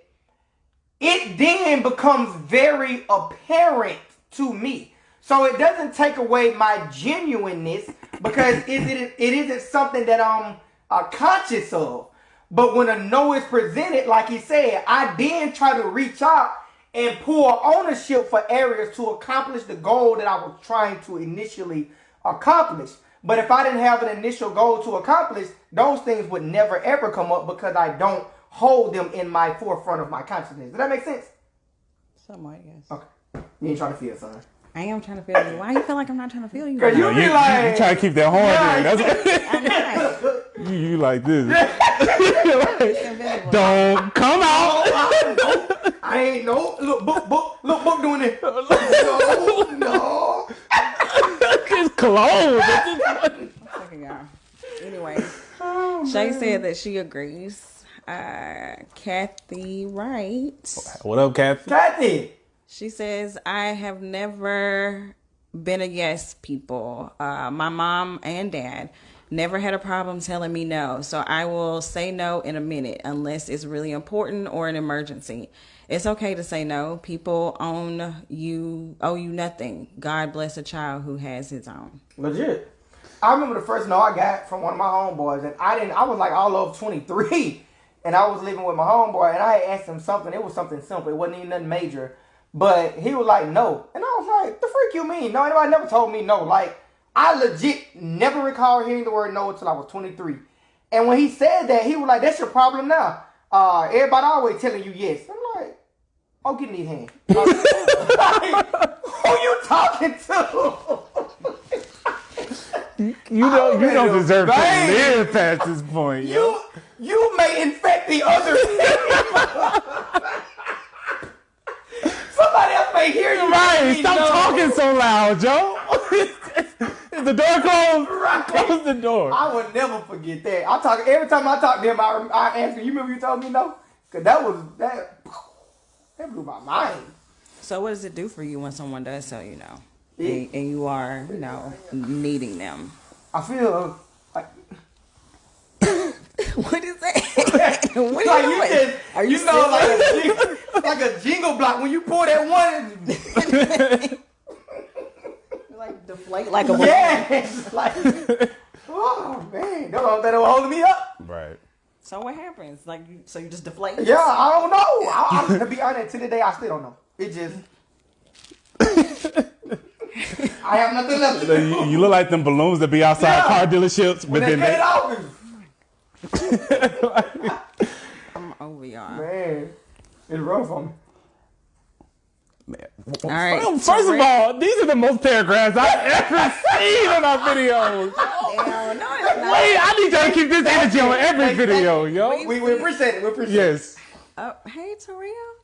it then becomes very apparent to me. So it doesn't take away my genuineness, because it isn't something that I'm conscious of. But when a no is presented, like he said, I then try to reach out and pull ownership for areas to accomplish the goal that I was trying to initially accomplish. But if I didn't have an initial goal to accomplish, those things would never ever come up, because I don't hold them in my forefront of my consciousness. Does that make sense? Somewhat, yes. Okay. You ain't trying to feel, son. I am trying to feel you. Why you feel like I'm not trying to feel you? Because you be like... You trying to keep that horn in. That's what... You like this. Like, don't come out. I ain't no. Look, book doing it. No. It's closed. Anyway, Shay said that she agrees. Kathy writes. What up, Kathy? Kathy. She says, I have never been a yes people. My mom and dad never had a problem telling me no. So I will say no in a minute unless it's really important or an emergency. It's okay to say no. People owe you nothing. God bless a child who has his own. Legit. I remember the first no I got from one of my homeboys, and I was like all of 23, and I was living with my homeboy, and I had asked him something. It was something simple. It wasn't even nothing major. But he was like, no. And I was like, the freak you mean? No, anybody never told me no. Like, I legit never recall hearing the word no until I was 23. And when he said that, he was like, that's your problem now. Everybody always telling you yes. I'm like, oh, get in these hands. Like, who you talking to? You don't deserve to live past this point. You may infect the other people. Somebody else may hear you. Right, stop talking so loud, Joe. Is the door closed? Right. Close the door. I will never forget that. Every time I talk to him, I ask him, you remember you told me no? Because that blew my mind. So what does it do for you when someone does tell you no? And you are, needing them? I feel like... What is that? What are you doing? Are you like a jingle block when you pull that one? Like deflate like a balloon. Yes. Like, oh man, that was holding me up. Right. So what happens? So you just deflate? Yeah, I don't know. To be honest, to the day I still don't know. It just... I have nothing left to do. You look like them balloons that be outside car dealerships. When they cut it off. I'm over y'all. Man, it's rough on me. Man. All right. First of all, these are the most paragraphs I've ever seen in our videos. Hell, no, it's not. Wait, I need y'all to keep this energy on every video, yo. We appreciate it. We appreciate it. Yes. Hey,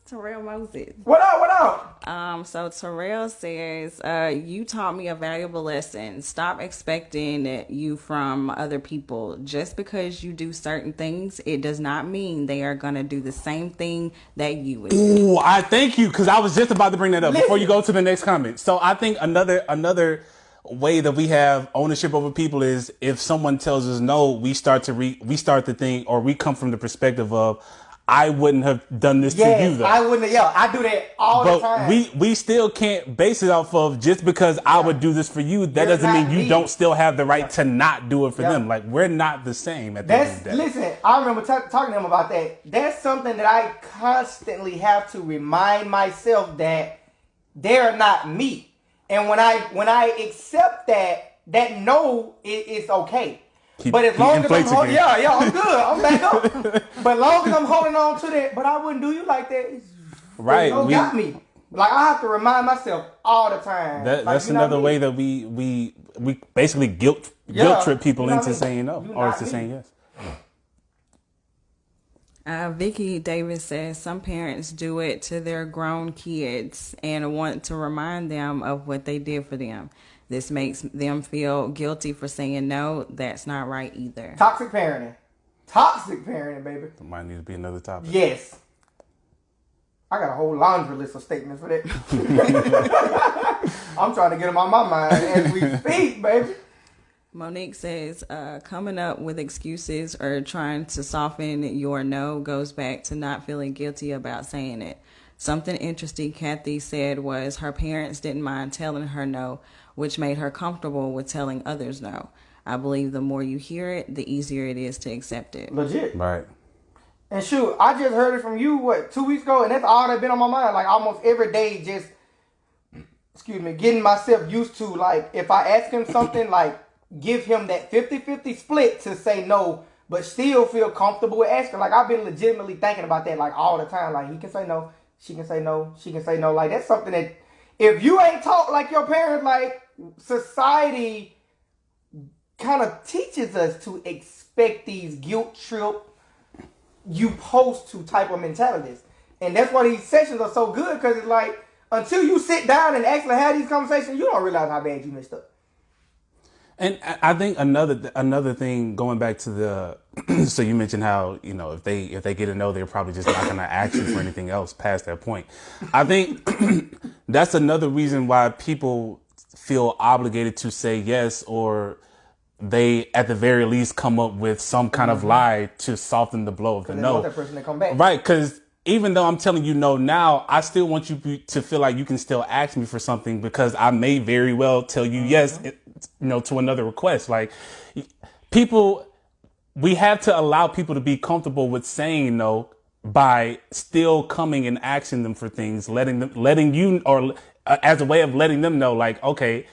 Terrell Moses. What up? So Terrell says, you taught me a valuable lesson. Stop expecting you from other people. Just because you do certain things, it does not mean they are going to do the same thing that you would do. Ooh, I thank you, because I was just about to bring that up before you go to the next comment. So I think another way that we have ownership over people is if someone tells us no, we start to think, or we come from the perspective of, I wouldn't have done this to you though. I wouldn't have, I do that all the time. We still can't base it off of just because I would do this for you, that doesn't mean you don't still have the right to not do it for them. Like, we're not the same at the end of the day. Listen, I remember talking to him about that. That's something that I constantly have to remind myself that they're not me. And when I accept that no is okay. But as long as I'm holding, I'm good. I'm back up. But as long as I'm holding on to that, but I wouldn't do you like that. Right. You got me. Like, I have to remind myself all the time. That's another way that we basically guilt trip people into saying no or into saying yes. Vicky Davis says some parents do it to their grown kids and want to remind them of what they did for them. This makes them feel guilty for saying no. That's not right either. Toxic parenting. Toxic parenting, baby. That might need to be another topic. Yes. I got a whole laundry list of statements for that. I'm trying to get them on my mind as we speak, baby. Monique says, coming up with excuses or trying to soften your no goes back to not feeling guilty about saying it. Something interesting Kathy said was her parents didn't mind telling her no, which made her comfortable with telling others no. I believe the more you hear it, the easier it is to accept it. Legit. Right. And shoot, I just heard it from you, 2 weeks ago, and that's all that's been on my mind. Like, almost every day, just, getting myself used to, like, if I ask him something, like, give him that 50-50 split to say no, but still feel comfortable with asking. Like, I've been legitimately thinking about that, like, all the time. Like, he can say no, she can say no, she can say no. Like, that's something that, if you ain't taught like your parents, like, society kind of teaches us to expect these guilt trip, you post to type of mentalities. And that's why these sessions are so good, because it's like, until you sit down and actually have these conversations, you don't realize how bad you messed up. And I think another thing, going back to the so you mentioned how, you know, if they get to know, they're probably just not going to ask you for anything else past that point. I think that's another reason why people feel obligated to say yes, or they at the very least come up with some kind of lie to soften the blow of the no. They want that person to come back. Right, because even though I'm telling you no now, I still want you to feel like you can still ask me for something, because I may very well tell you yes, you know, to another request. Like, people, we have to allow people to be comfortable with saying no by still coming and asking them for things, letting you, or as a way of letting them know, like, okay,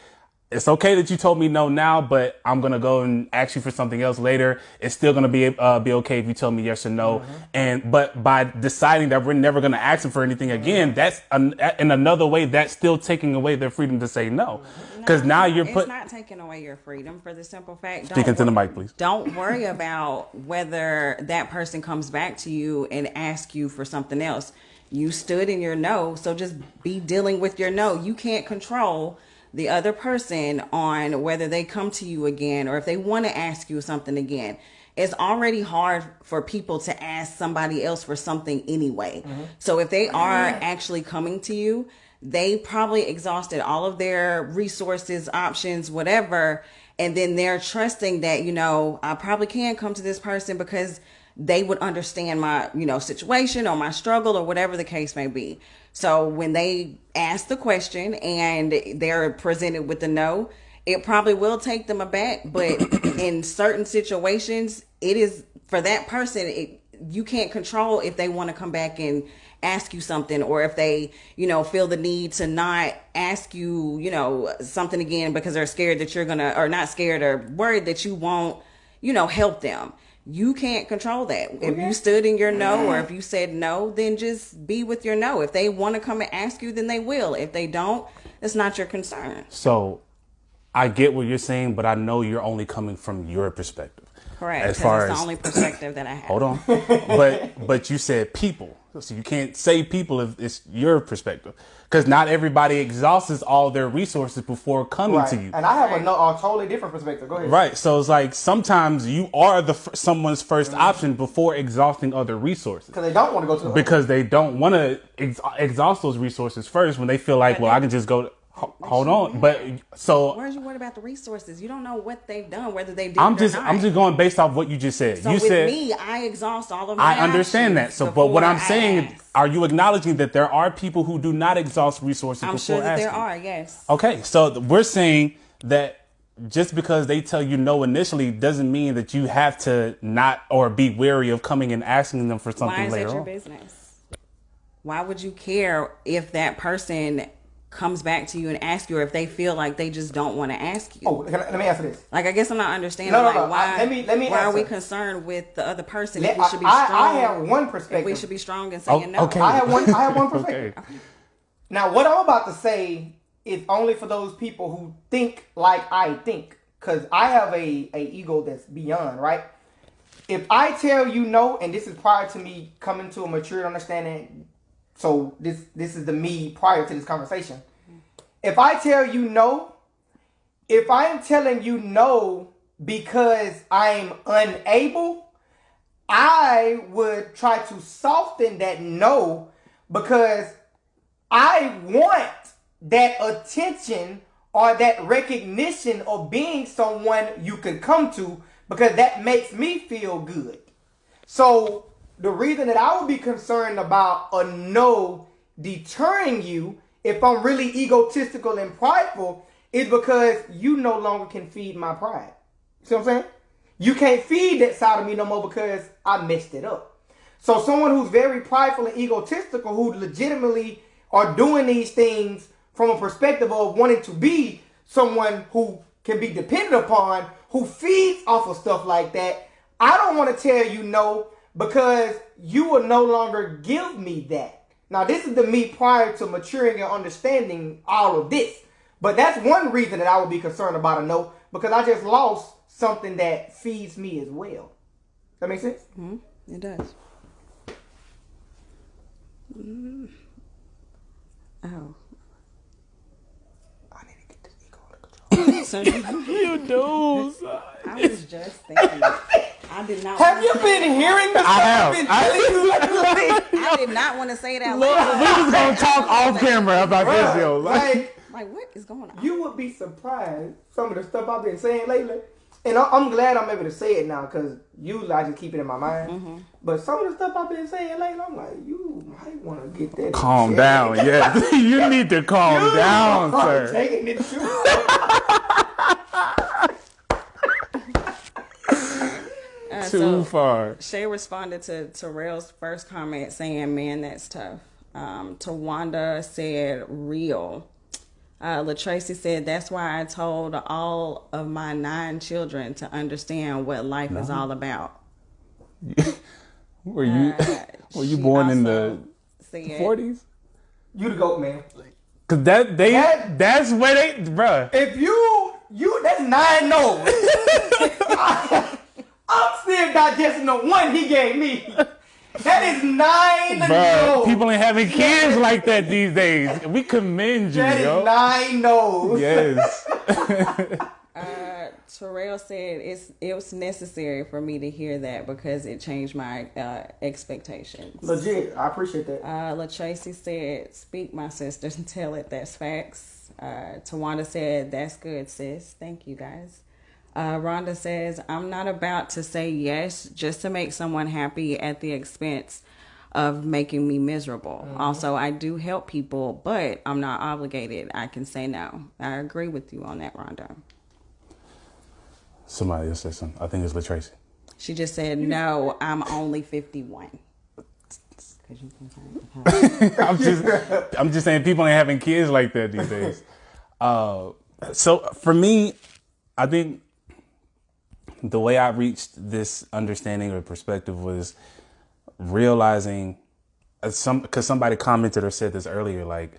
it's okay that you told me no now, but I'm going to go and ask you for something else later. It's still going to be okay if you tell me yes or no. But by deciding that we're never going to ask them for anything again, that's in another way, that's still taking away their freedom to say no. Because now it's not taking away your freedom, for the simple fact. Speaking to the mic, please. Don't worry about whether that person comes back to you and asks you for something else. You stood in your no, so just be dealing with your no. You can't control the other person on whether they come to you again or if they want to ask you something again. It's already hard for people to ask somebody else for something anyway. So if they are actually coming to you, they probably exhausted all of their resources, options, whatever. And then they're trusting that, you know, I probably can come to this person because they would understand my, you know, situation or my struggle or whatever the case may be. So when they ask the question and they're presented with the no, it probably will take them aback. But in certain situations, it is for that person, you can't control if they want to come back and ask you something, or if they, you know, feel the need to not ask you, you know, something again because they're scared that you're gonna, or not scared, or worried that you won't, you know, help them. You can't control that. If you stood in your no, or if you said no, then just be with your no. If they want to come and ask you, then they will. If they don't, it's not your concern. So I get what you're saying, but I know you're only coming from your perspective. Correct. As far as the only perspective that I have. Hold on. But you said people. So you can't say people if it's your perspective. Because not everybody exhausts all their resources before coming to you. And I have a totally different perspective. Go ahead. Right. So it's like sometimes you are someone's first option before exhausting other resources. Because they don't want to go to because they don't want to exhaust those resources first when they feel like, well, I can just go. Hold on, but so where's you worried about the resources? You don't know what they've done, whether they did. I'm just going based off what you just said. So you with said me, I exhaust all of my. I understand that. So, but what I'm saying, are you acknowledging that there are people who do not exhaust resources I'm before sure that asking? there are. Yes. Okay, so we're saying that just because they tell you no initially doesn't mean that you have to not or be wary of coming and asking them for something later on. Why is that your business? Why would you care if that person comes back to you and asks you, or if they feel like they just don't want to ask you? Oh, let me answer this. Like, I guess I'm not understanding. No. Why? Let me why are we answer. Concerned with the other person? If we should be strong. I have one perspective. If we should be strong in saying no. Okay. I have one perspective. Okay. Now, what I'm about to say is only for those people who think like I think, because I have a ego that's beyond, right? If I tell you no, and this is prior to me coming to a mature understanding, so this is the me prior to this conversation. If I tell you no, if I'm telling you no because I'm unable, I would try to soften that no because I want that attention or that recognition of being someone you can come to, because that makes me feel good. So the reason that I would be concerned about a no deterring you, if I'm really egotistical and prideful, is because you no longer can feed my pride. See what I'm saying? You can't feed that side of me no more because I messed it up. So someone who's very prideful and egotistical, who legitimately are doing these things from a perspective of wanting to be someone who can be depended upon, who feeds off of stuff like that, I don't want to tell you no because you will no longer give me that. Now, this is the me prior to maturing and understanding all of this. But that's one reason that I would be concerned about a no, because I just lost something that feeds me as well. That makes sense? Mm-hmm. It does. Oh. I need to get this ego under control. So You do. I was just thinking. I did not. Have you been hearing the stuff I've been telling you lately? I did not want to say that. Look, we was gonna talk off camera about this, yo. Like, what is going on? you would be surprised some of the stuff I've been saying lately. And I'm glad I'm able to say it now because usually I just keep it in my mind. Mm-hmm. But some of the stuff I've been saying lately, I'm like, you might want to get that. Calm down, yeah. You need to calm down, sir. Taking it too far. Shay responded to Terrell's first comment saying, man, that's tough. Tawanda said, real. LaTracy said, that's why I told all of my 9 children to understand what life is all about. Were you born in the 40s? You the GOAT, man. Cause that's where they, bruh. If you that's 9 no's. I'm still digesting the one he gave me. That is 9 no's. People ain't having kids like that these days. We commend you, that yo. That is 9 no's. Yes. Terrell said it was necessary for me to hear that because it changed my expectations. Legit, I appreciate that. LaTracy said, speak, my sisters, and tell it. That's facts. Tawanda said, that's good, sis. Thank you, guys. Rhonda says, I'm not about to say yes just to make someone happy at the expense of making me miserable. Mm-hmm. Also, I do help people, but I'm not obligated. I can say no. I agree with you on that, Rhonda. Somebody else said something. I think it's LaTracy. She just said, no, I'm only 51. I'm just saying people ain't having kids like that these days. So for me, I think the way I reached this understanding or perspective was realizing because somebody commented or said this earlier, like,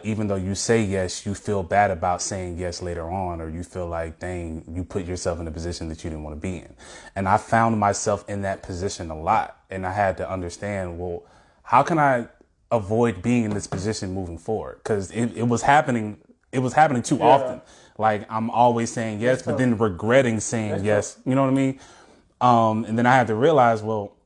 even though you say yes, you feel bad about saying yes later on, or you feel like, dang, you put yourself in a position that you didn't want to be in. And I found myself in that position a lot. And I had to understand, well, how can I avoid being in this position moving forward? Because it was happening. It was happening too often. Like, I'm always saying yes, but then regretting saying yes. You know what I mean? And then I had to realize, well,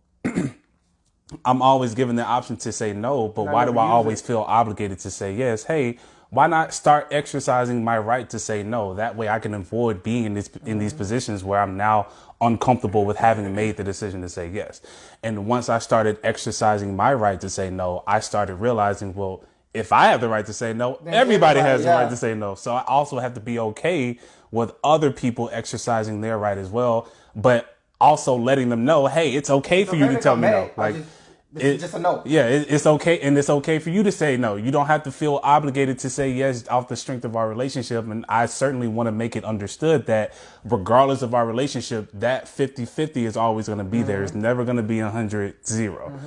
I'm always given the option to say no, but why do I always feel obligated to say yes? Hey, why not start exercising my right to say no? That way I can avoid being in these positions where I'm now uncomfortable with having made the decision to say yes. And once I started exercising my right to say no, I started realizing, well, if I have the right to say no, then everybody has the right to say no. So I also have to be okay with other people exercising their right as well, but also letting them know, hey, it's okay for you to tell me no. Like, it's just a no. Yeah, it's okay. And it's okay for you to say no. You don't have to feel obligated to say yes off the strength of our relationship. And I certainly want to make it understood that regardless of our relationship, that 50-50 is always going to be there. It's never going to be 100-0.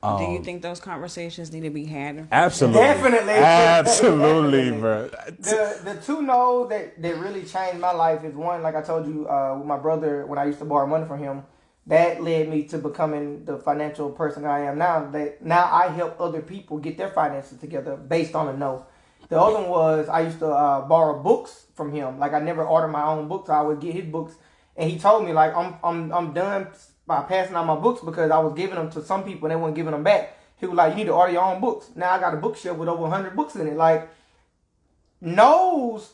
Do you think those conversations need to be had? Absolutely. Definitely. Absolutely, bro. The 2 no's that really changed my life is one, like I told you, with my brother, when I used to borrow money from him, that led me to becoming the financial person I am now. That now I help other people get their finances together based on a no. The other one was I used to borrow books from him. Like, I never ordered my own books. I would get his books, and he told me, like, I'm done by passing out my books because I was giving them to some people and they weren't giving them back. He was like, you need to order your own books. Now I got a bookshelf with over 100 books in it. Like, no's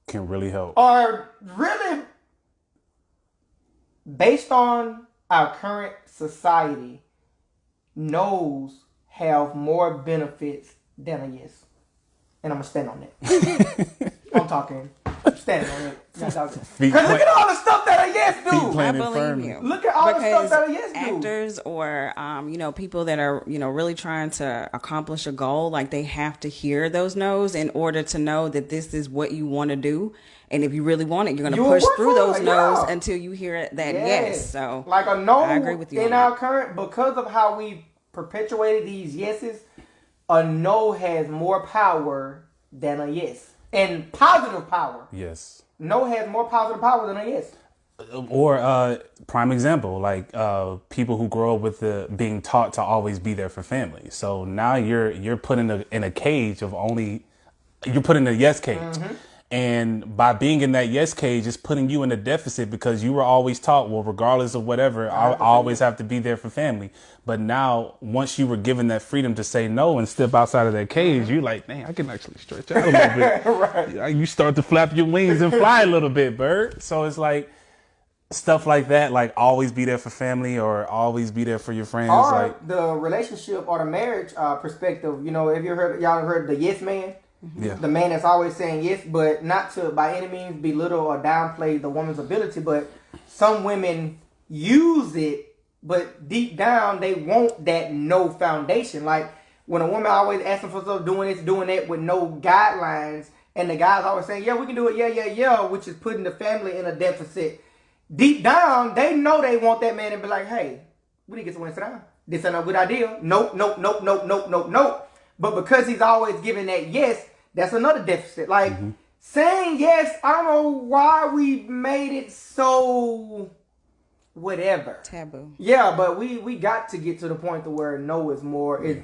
can really help. Are really based on our current society. No's have more benefits than a yes, and I'm gonna stand on that. I'm talking. Standing on it. Because look at all the stuff that a yes do. I believe you. Look at all the stuff that a yes do. Actors or people that are really trying to accomplish a goal, like, they have to hear those no's in order to know that this is what you want to do. And if you really want it, you're going to push through those no's until you hear that yes. So, like, a no, I agree with you in our current, because of how we perpetuated these yeses, a no has more power than a yes. And positive power. Yes. No has more positive power than a yes. Or prime example, like people who grow up with being taught to always be there for family. So now you're put in a cage of only you're put in a yes cage. Mm-hmm. And by being in that yes cage, it's putting you in a deficit because you were always taught, well, regardless of whatever, I always have to be there for family. But now, once you were given that freedom to say no and step outside of that cage, you're like, dang, I can actually stretch out a little bit. Right. You start to flap your wings and fly a little bit, bird. So it's like stuff like that, like always be there for family or always be there for your friends. Or like the relationship or the marriage perspective. You know, have you heard the yes man? Yeah. The man that's always saying yes, but not to by any means belittle or downplay the woman's ability. But some women use it, but deep down they want that no foundation. Like when a woman always asking for stuff, doing this, doing that with no guidelines, and the guy's always saying, yeah, we can do it, yeah, which is putting the family in a deficit. Deep down, they know they want that man to be like, hey, we need to get someone to sit down. This ain't a good idea. Nope. But because he's always giving that yes, that's another deficit. Like, saying yes, I don't know why we made it so whatever. Taboo. Yeah, but we got to get to the point to where no is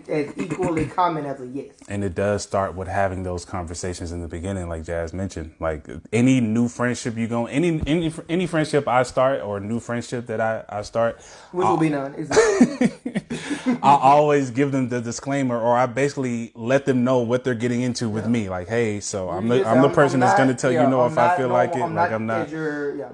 as equally common as a yes. And it does start with having those conversations in the beginning, like Jazz mentioned. Like any new friendship you go, any friendship I start or new friendship that I start, which will be none. Exactly. I always give them the disclaimer, or I basically let them know what they're getting into with me. Like, hey, so I'm the person that's going to tell you no if I feel like it. Like I'm not.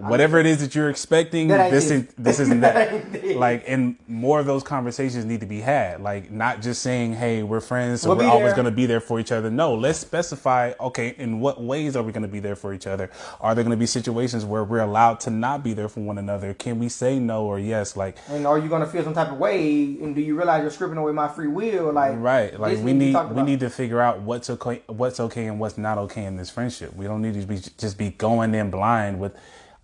Whatever it is that you're expecting, this isn't that. Like, and more of those conversations need to be had. Like, not just saying, hey, we're friends, so we're always going to be there for each other. No, let's specify, okay, in what ways are we going to be there for each other? Are there going to be situations where we're allowed to not be there for one another? Can we say no or yes? Like, and are you going to feel some type of way? And do you realize you're stripping away my free will? Like, right. Like we need to figure out what's okay and what's not okay in this friendship. We don't need to just be going in blind with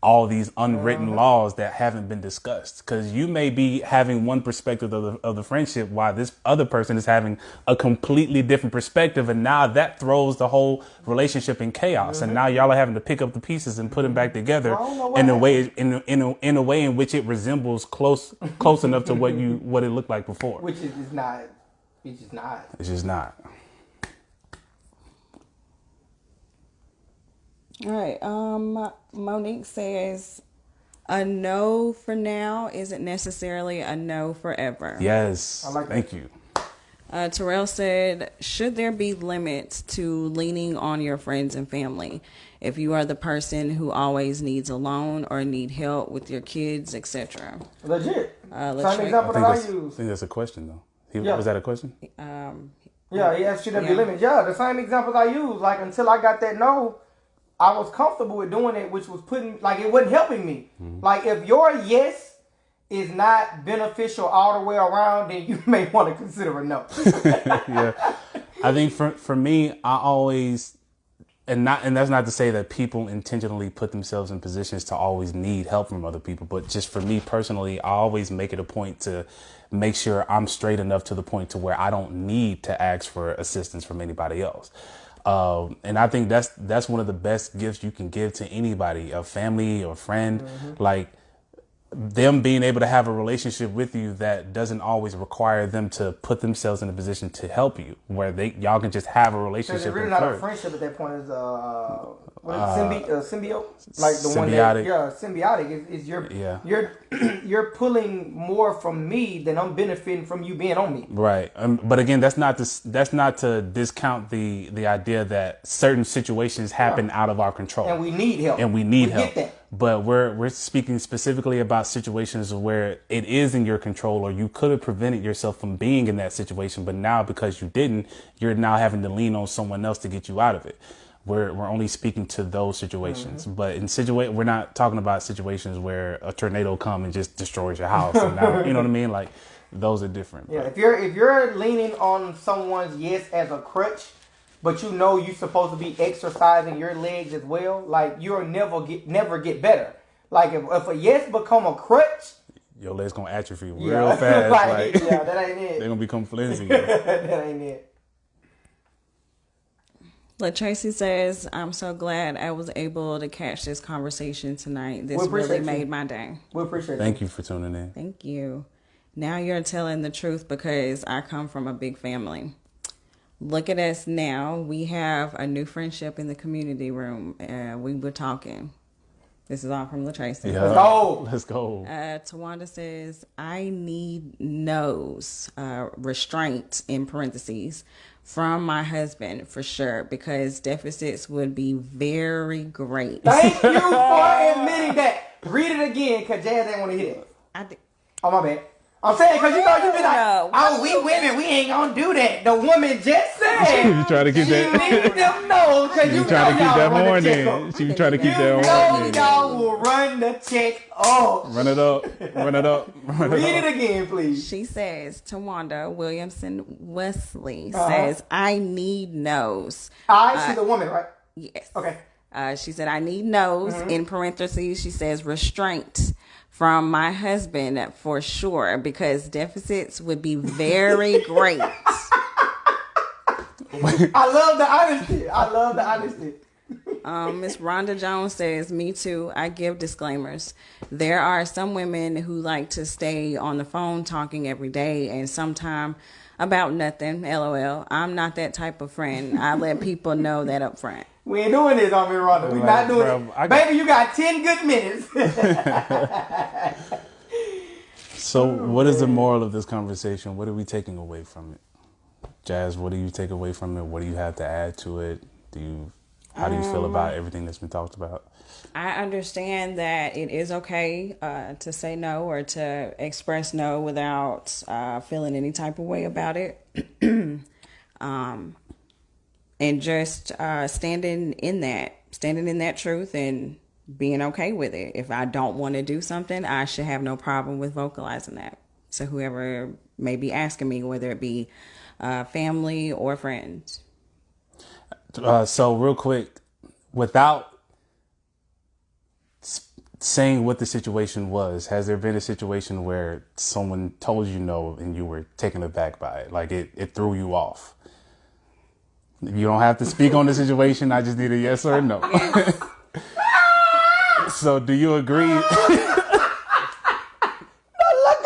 all these unwritten laws that haven't been discussed, because you may be having one perspective of the friendship while this other person is having a completely different perspective, and now that throws the whole relationship in chaos. And now y'all are having to pick up the pieces and put them back together in a way in which it resembles close enough to what it looked like before. Which is just not. It's just not. It's just not. All right. Monique says, a no for now isn't necessarily a no forever. Yes. I like that. Thank you. Terrell said, should there be limits to leaning on your friends and family? If you are the person who always needs a loan or need help with your kids, etc. Legit. Same example that I use. I think that's a question, though. Was that a question? Yeah, should there be limits? Yeah, the same examples I use. Like, until I got that no, I was comfortable with doing it, which was it wasn't helping me. Mm-hmm. Like, if your yes is not beneficial all the way around, then you may want to consider a no. Yeah. I think for me, I always, and that's not to say that people intentionally put themselves in positions to always need help from other people, but just for me personally, I always make it a point to make sure I'm straight enough to the point to where I don't need to ask for assistance from anybody else. And I think that's one of the best gifts you can give to anybody, a family or friend, like them being able to have a relationship with you that doesn't always require them to put themselves in a position to help you, where y'all can just have a relationship. It's really not a friendship at that point. It's symbiote, like the symbiotic. One that symbiotic is you're pulling more from me than I'm benefiting from you being on me. Right, but again, that's not to discount the idea that certain situations happen out of our control, and we need help. Get that. But we're speaking specifically about situations where it is in your control, or you could have prevented yourself from being in that situation, but now because you didn't, you're now having to lean on someone else to get you out of it. We're only speaking to those situations, but we're not talking about situations where a tornado comes and just destroys your house. And now, you know what I mean? Like, those are different. Yeah, if you're leaning on someone's yes as a crutch, but you know you're supposed to be exercising your legs as well, like you'll never get better. Like if a yes become a crutch, your legs gonna atrophy real fast. Like, that ain't it. They're gonna become flimsy. That ain't it. LaTracy says, I'm so glad I was able to catch this conversation tonight. This really made my day. We appreciate it. Thank you for tuning in. Thank you. Now you're telling the truth because I come from a big family. Look at us now. We have a new friendship in the community room. We were talking. This is all from LaTracy. Yeah. Let's go. Tawanda says, I need no's, restraint in parentheses, from my husband for sure, because deficits would be very great. Thank you for admitting that. Read it again, because Jazz didn't want to hear it. I did. Oh, my bad. I'm saying, because you be like, oh, we women, we ain't going to do that. The woman just said. You trying to keep that? You need them know, because you trying to keep that morning. She trying to keep that morning. Y'all will run the check up. Run it up. Run it up. Read it again, please. She says, Tawanda Williamson Wesley says, I need no's. She's a woman, right? Yes. Okay. She said, I need no's. In parentheses, she says, restraint from my husband for sure, because deficits would be very great. I love the honesty. Miss Rhonda Jones says, me too. I give disclaimers. There are some women who like to stay on the phone talking every day and sometime about nothing. LOL. I'm not that type of friend. I let people know that up front. We ain't doing this on me, Rhonda. We not doing it. Baby, you got 10 good minutes. So what is the moral of this conversation? What are we taking away from it? Jazz, what do you take away from it? What do you have to add to it? How do you feel about everything that's been talked about? I understand that it is okay to say no or to express no without feeling any type of way about it. And just standing in that truth and being okay with it. If I don't want to do something, I should have no problem with vocalizing that. So whoever may be asking me, whether it be family or friends. So real quick, without saying what the situation was, has there been a situation where someone told you no and you were taken aback by it? Like it threw you off? You don't have to speak on the situation. I just need a yes or a no. Yes. So do you agree? Look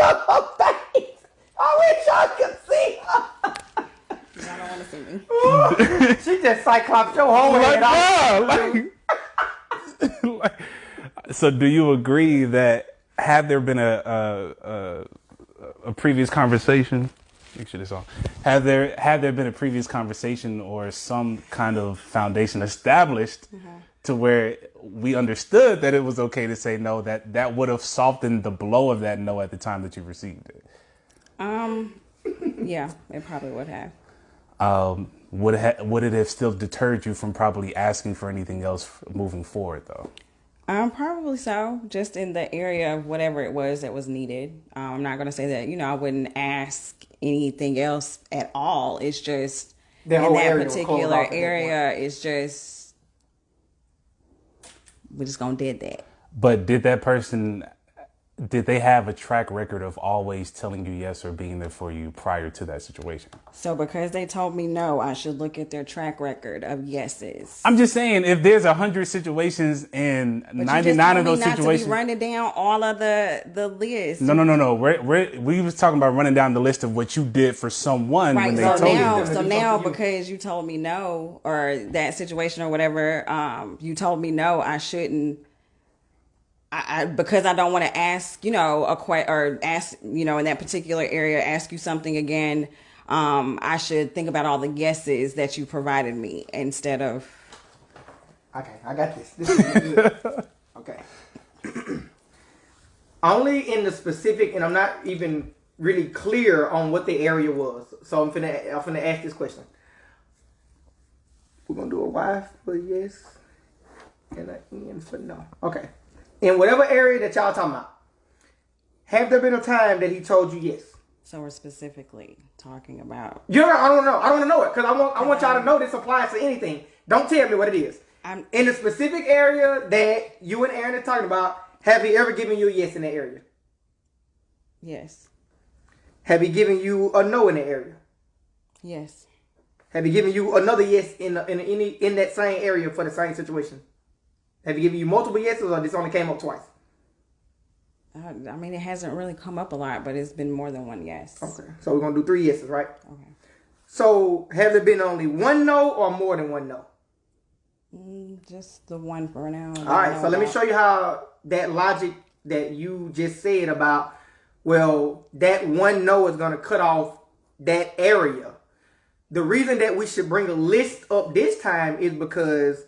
at her face. I wish I could see her. Y'all don't want to see me. She just cyclops your whole head off. So do you agree that had there been a previous conversation? Make sure this on. Had there been a previous conversation or some kind of foundation established to where we understood that it was okay to say no, that would have softened the blow of that no at the time that you received it? Yeah, it probably would have. Would it have still deterred you from probably asking for anything else moving forward, though? Probably so, just in the area of whatever it was that was needed. I'm not going to say that, I wouldn't ask anything else at all. It's just in that particular area, it's just, we're just going to did that. But did they have a track record of always telling you yes or being there for you prior to that situation? So because they told me no, I should look at their track record of yeses. I'm just saying, if there's 100 situations and 99 of those situations, not to be running down all of the list. No. We was talking about running down the list of what you did for someone when they told you. So now, because you told me no, or that situation or whatever, you told me no, I shouldn't. Because I don't want to ask, or ask, in that particular area, ask you something again. I should think about all the yeses that you provided me instead of. Okay, I got this. This is good. Okay. Only in the specific, and I'm not even really clear on what the area was. So I'm finna ask this question. We're gonna do a Y for yes and an N for no. Okay. In whatever area that y'all talking about, have there been a time that he told you yes? So we're specifically talking about. I don't know. I don't want to know it because I want y'all to know this applies to anything. Don't tell me what it is. In the specific area that you and Aaron are talking about, have he ever given you a yes in that area? Yes. Have he given you a no in that area? Yes. Have he given you another yes in that same area for the same situation? Have he given you multiple yeses, or this only came up twice? I mean, it hasn't really come up a lot, but it's been more than one yes. Okay, so we're gonna do 3 yeses, right? Okay. So has there been only one no or more than one no? Just the one for now. All right, so let me show you how that logic that you just said about, well, that one no is gonna cut off that area. The reason that we should bring a list up this time is because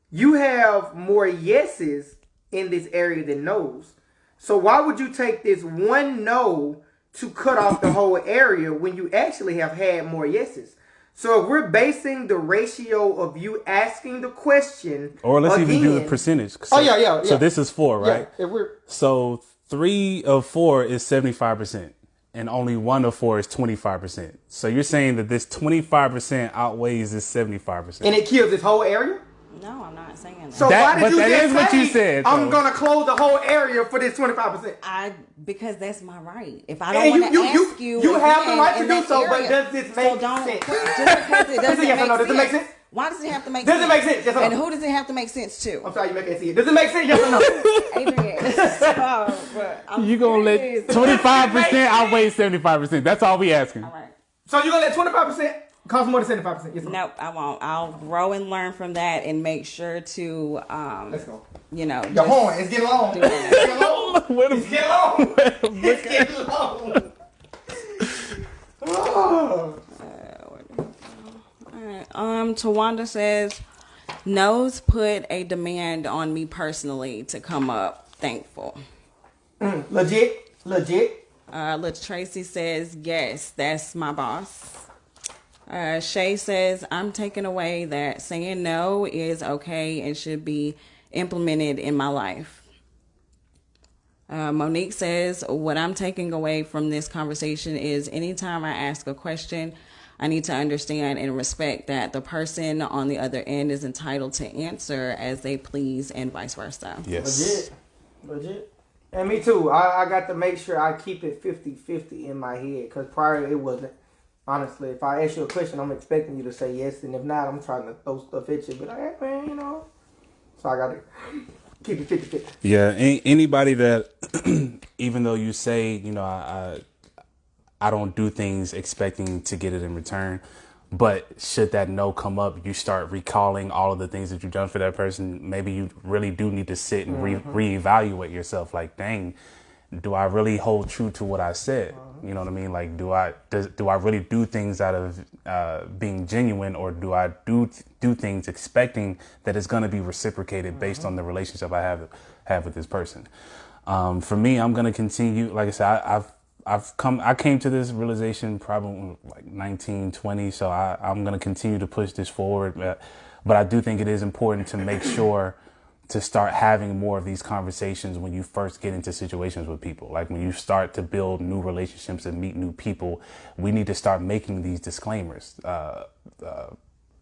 you have more yeses in this area than no's. So why would you take this one no to cut off the whole area when you actually have had more yeses? So if we're basing the ratio of you asking the question, or let's even do the percentage. So, yeah. So this is 4, right? Yeah, so 3 of 4 is 75%, and only 1 of 4 is 25%. So you're saying that this 25% outweighs this 75%, and it kills this whole area? No, I'm not saying that. So why did you just say, what you said, I'm going to close the whole area for this 25%? Because that's my right. If I don't want to ask you, you have the right to do so, but does this make sense? Just because it doesn't make sense. Why does it have to make sense? Does it make sense? Yes or no? And who does it have to make sense to? I'm sorry, you make it see it. Does it make sense? Yes or no? Adrian. You going to let 25% outweigh 75%. That's all we asking. All right. So you're going to let 25% cost more than 75%? Yes or no? Nope, I won't. I'll grow and learn from that and make sure to, let's go. The horn is getting long. It's getting long. It's getting long. It's getting long. All right. Tawanda says, no's put a demand on me personally to come up. Thankful. Legit. Tracy says, yes, that's my boss. Shay says, I'm taking away that saying no is okay and should be implemented in my life. Monique says, what I'm taking away from this conversation is anytime I ask a question, I need to understand and respect that the person on the other end is entitled to answer as they please and vice versa. Yes. Legit. And me too. I got to make sure I keep it 50-50 in my head, because prior it wasn't. Honestly, if I ask you a question, I'm expecting you to say yes, and if not, I'm trying to throw stuff at you. But like, hey, man, So I got to keep it 50-50. Yeah, anybody that, even though you say, I don't do things expecting to get it in return, but should that no come up, you start recalling all of the things that you've done for that person. Maybe you really do need to sit and reevaluate yourself. Like, dang, do I really hold true to what I said? You know what I mean? Like, do I really do things out of being genuine, or do I do things expecting that it's going to be reciprocated based on the relationship I have with this person? For me, I'm going to continue. Like I said, I came to this realization probably like 19, 20. So I'm going to continue to push this forward. But I do think it is important to make sure to start having more of these conversations when you first get into situations with people. Like when you start to build new relationships and meet new people, we need to start making these disclaimers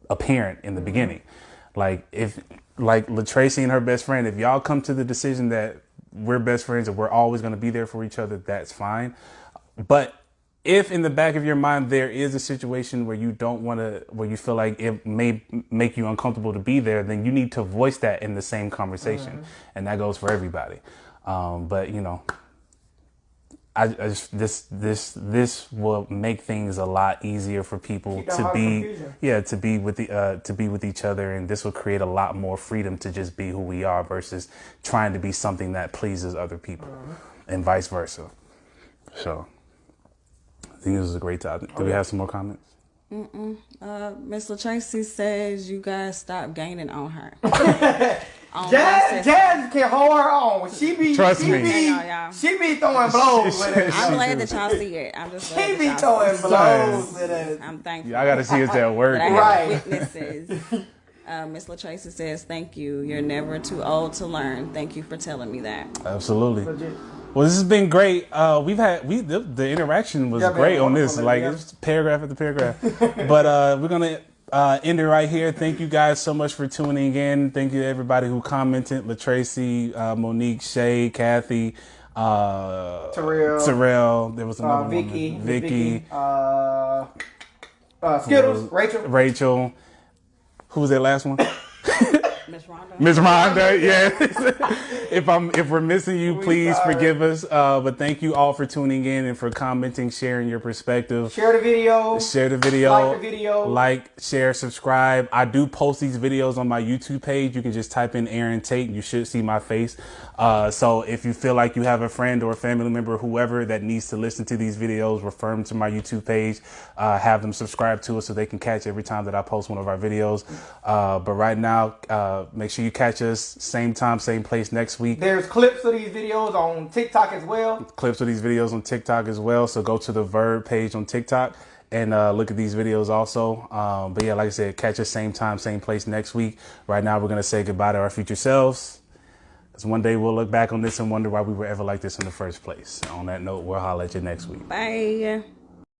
apparent in the beginning. Like LaTracy and her best friend, if y'all come to the decision that we're best friends and we're always going to be there for each other, that's fine. But if in the back of your mind there is a situation where you don't want to, where you feel like it may make you uncomfortable to be there, then you need to voice that in the same conversation, and that goes for everybody. But I just this will make things a lot easier for people to be with each other, and this will create a lot more freedom to just be who we are versus trying to be something that pleases other people, and vice versa. So I think this is a great topic. Do we have some more comments? Miss LaTracy says you guys stop gaining on her. Jazz can hold her own. She be throwing blows with us. I'm glad that y'all see it. I'm just glad she be throwing blows with us. I'm thankful. Yeah, I got to see us at work. Right. Witnesses. Miss LaTracy says, thank you. You're never too old to learn. Thank you for telling me that. Absolutely. Legit. Well, this has been great. The interaction was great on this. Like, it's paragraph after paragraph. But we're going to end it right here. Thank you guys so much for tuning in. Thank you to everybody who commented. LaTracy, Monique, Shay, Kathy, Terrell. There was another Vicky. one. Vicky. Skittles, Rachel. Rachel. Who was that last one? Miss Rhonda. Miss Rhonda, yeah. If we're missing you, please forgive us. But thank you all for tuning in and for commenting, sharing your perspective. Share the video. Share the video. Like the video. Like, share, subscribe. I do post these videos on my YouTube page. You can just type in Aaron Tate and you should see my face. So if you feel like you have a friend or a family member, whoever that needs to listen to these videos, refer them to my YouTube page. Have them subscribe to us so they can catch every time that I post one of our videos. But right now, make sure you catch us same time, same place next week. There's clips of these videos on TikTok as well. Clips of these videos on TikTok as well. So go to the VERB page on TikTok and look at these videos also. But yeah, like I said, catch us same time, same place next week. Right now, we're going to say goodbye to our future selves. Because one day we'll look back on this and wonder why we were ever like this in the first place. On that note, we'll holler at you next week. Bye.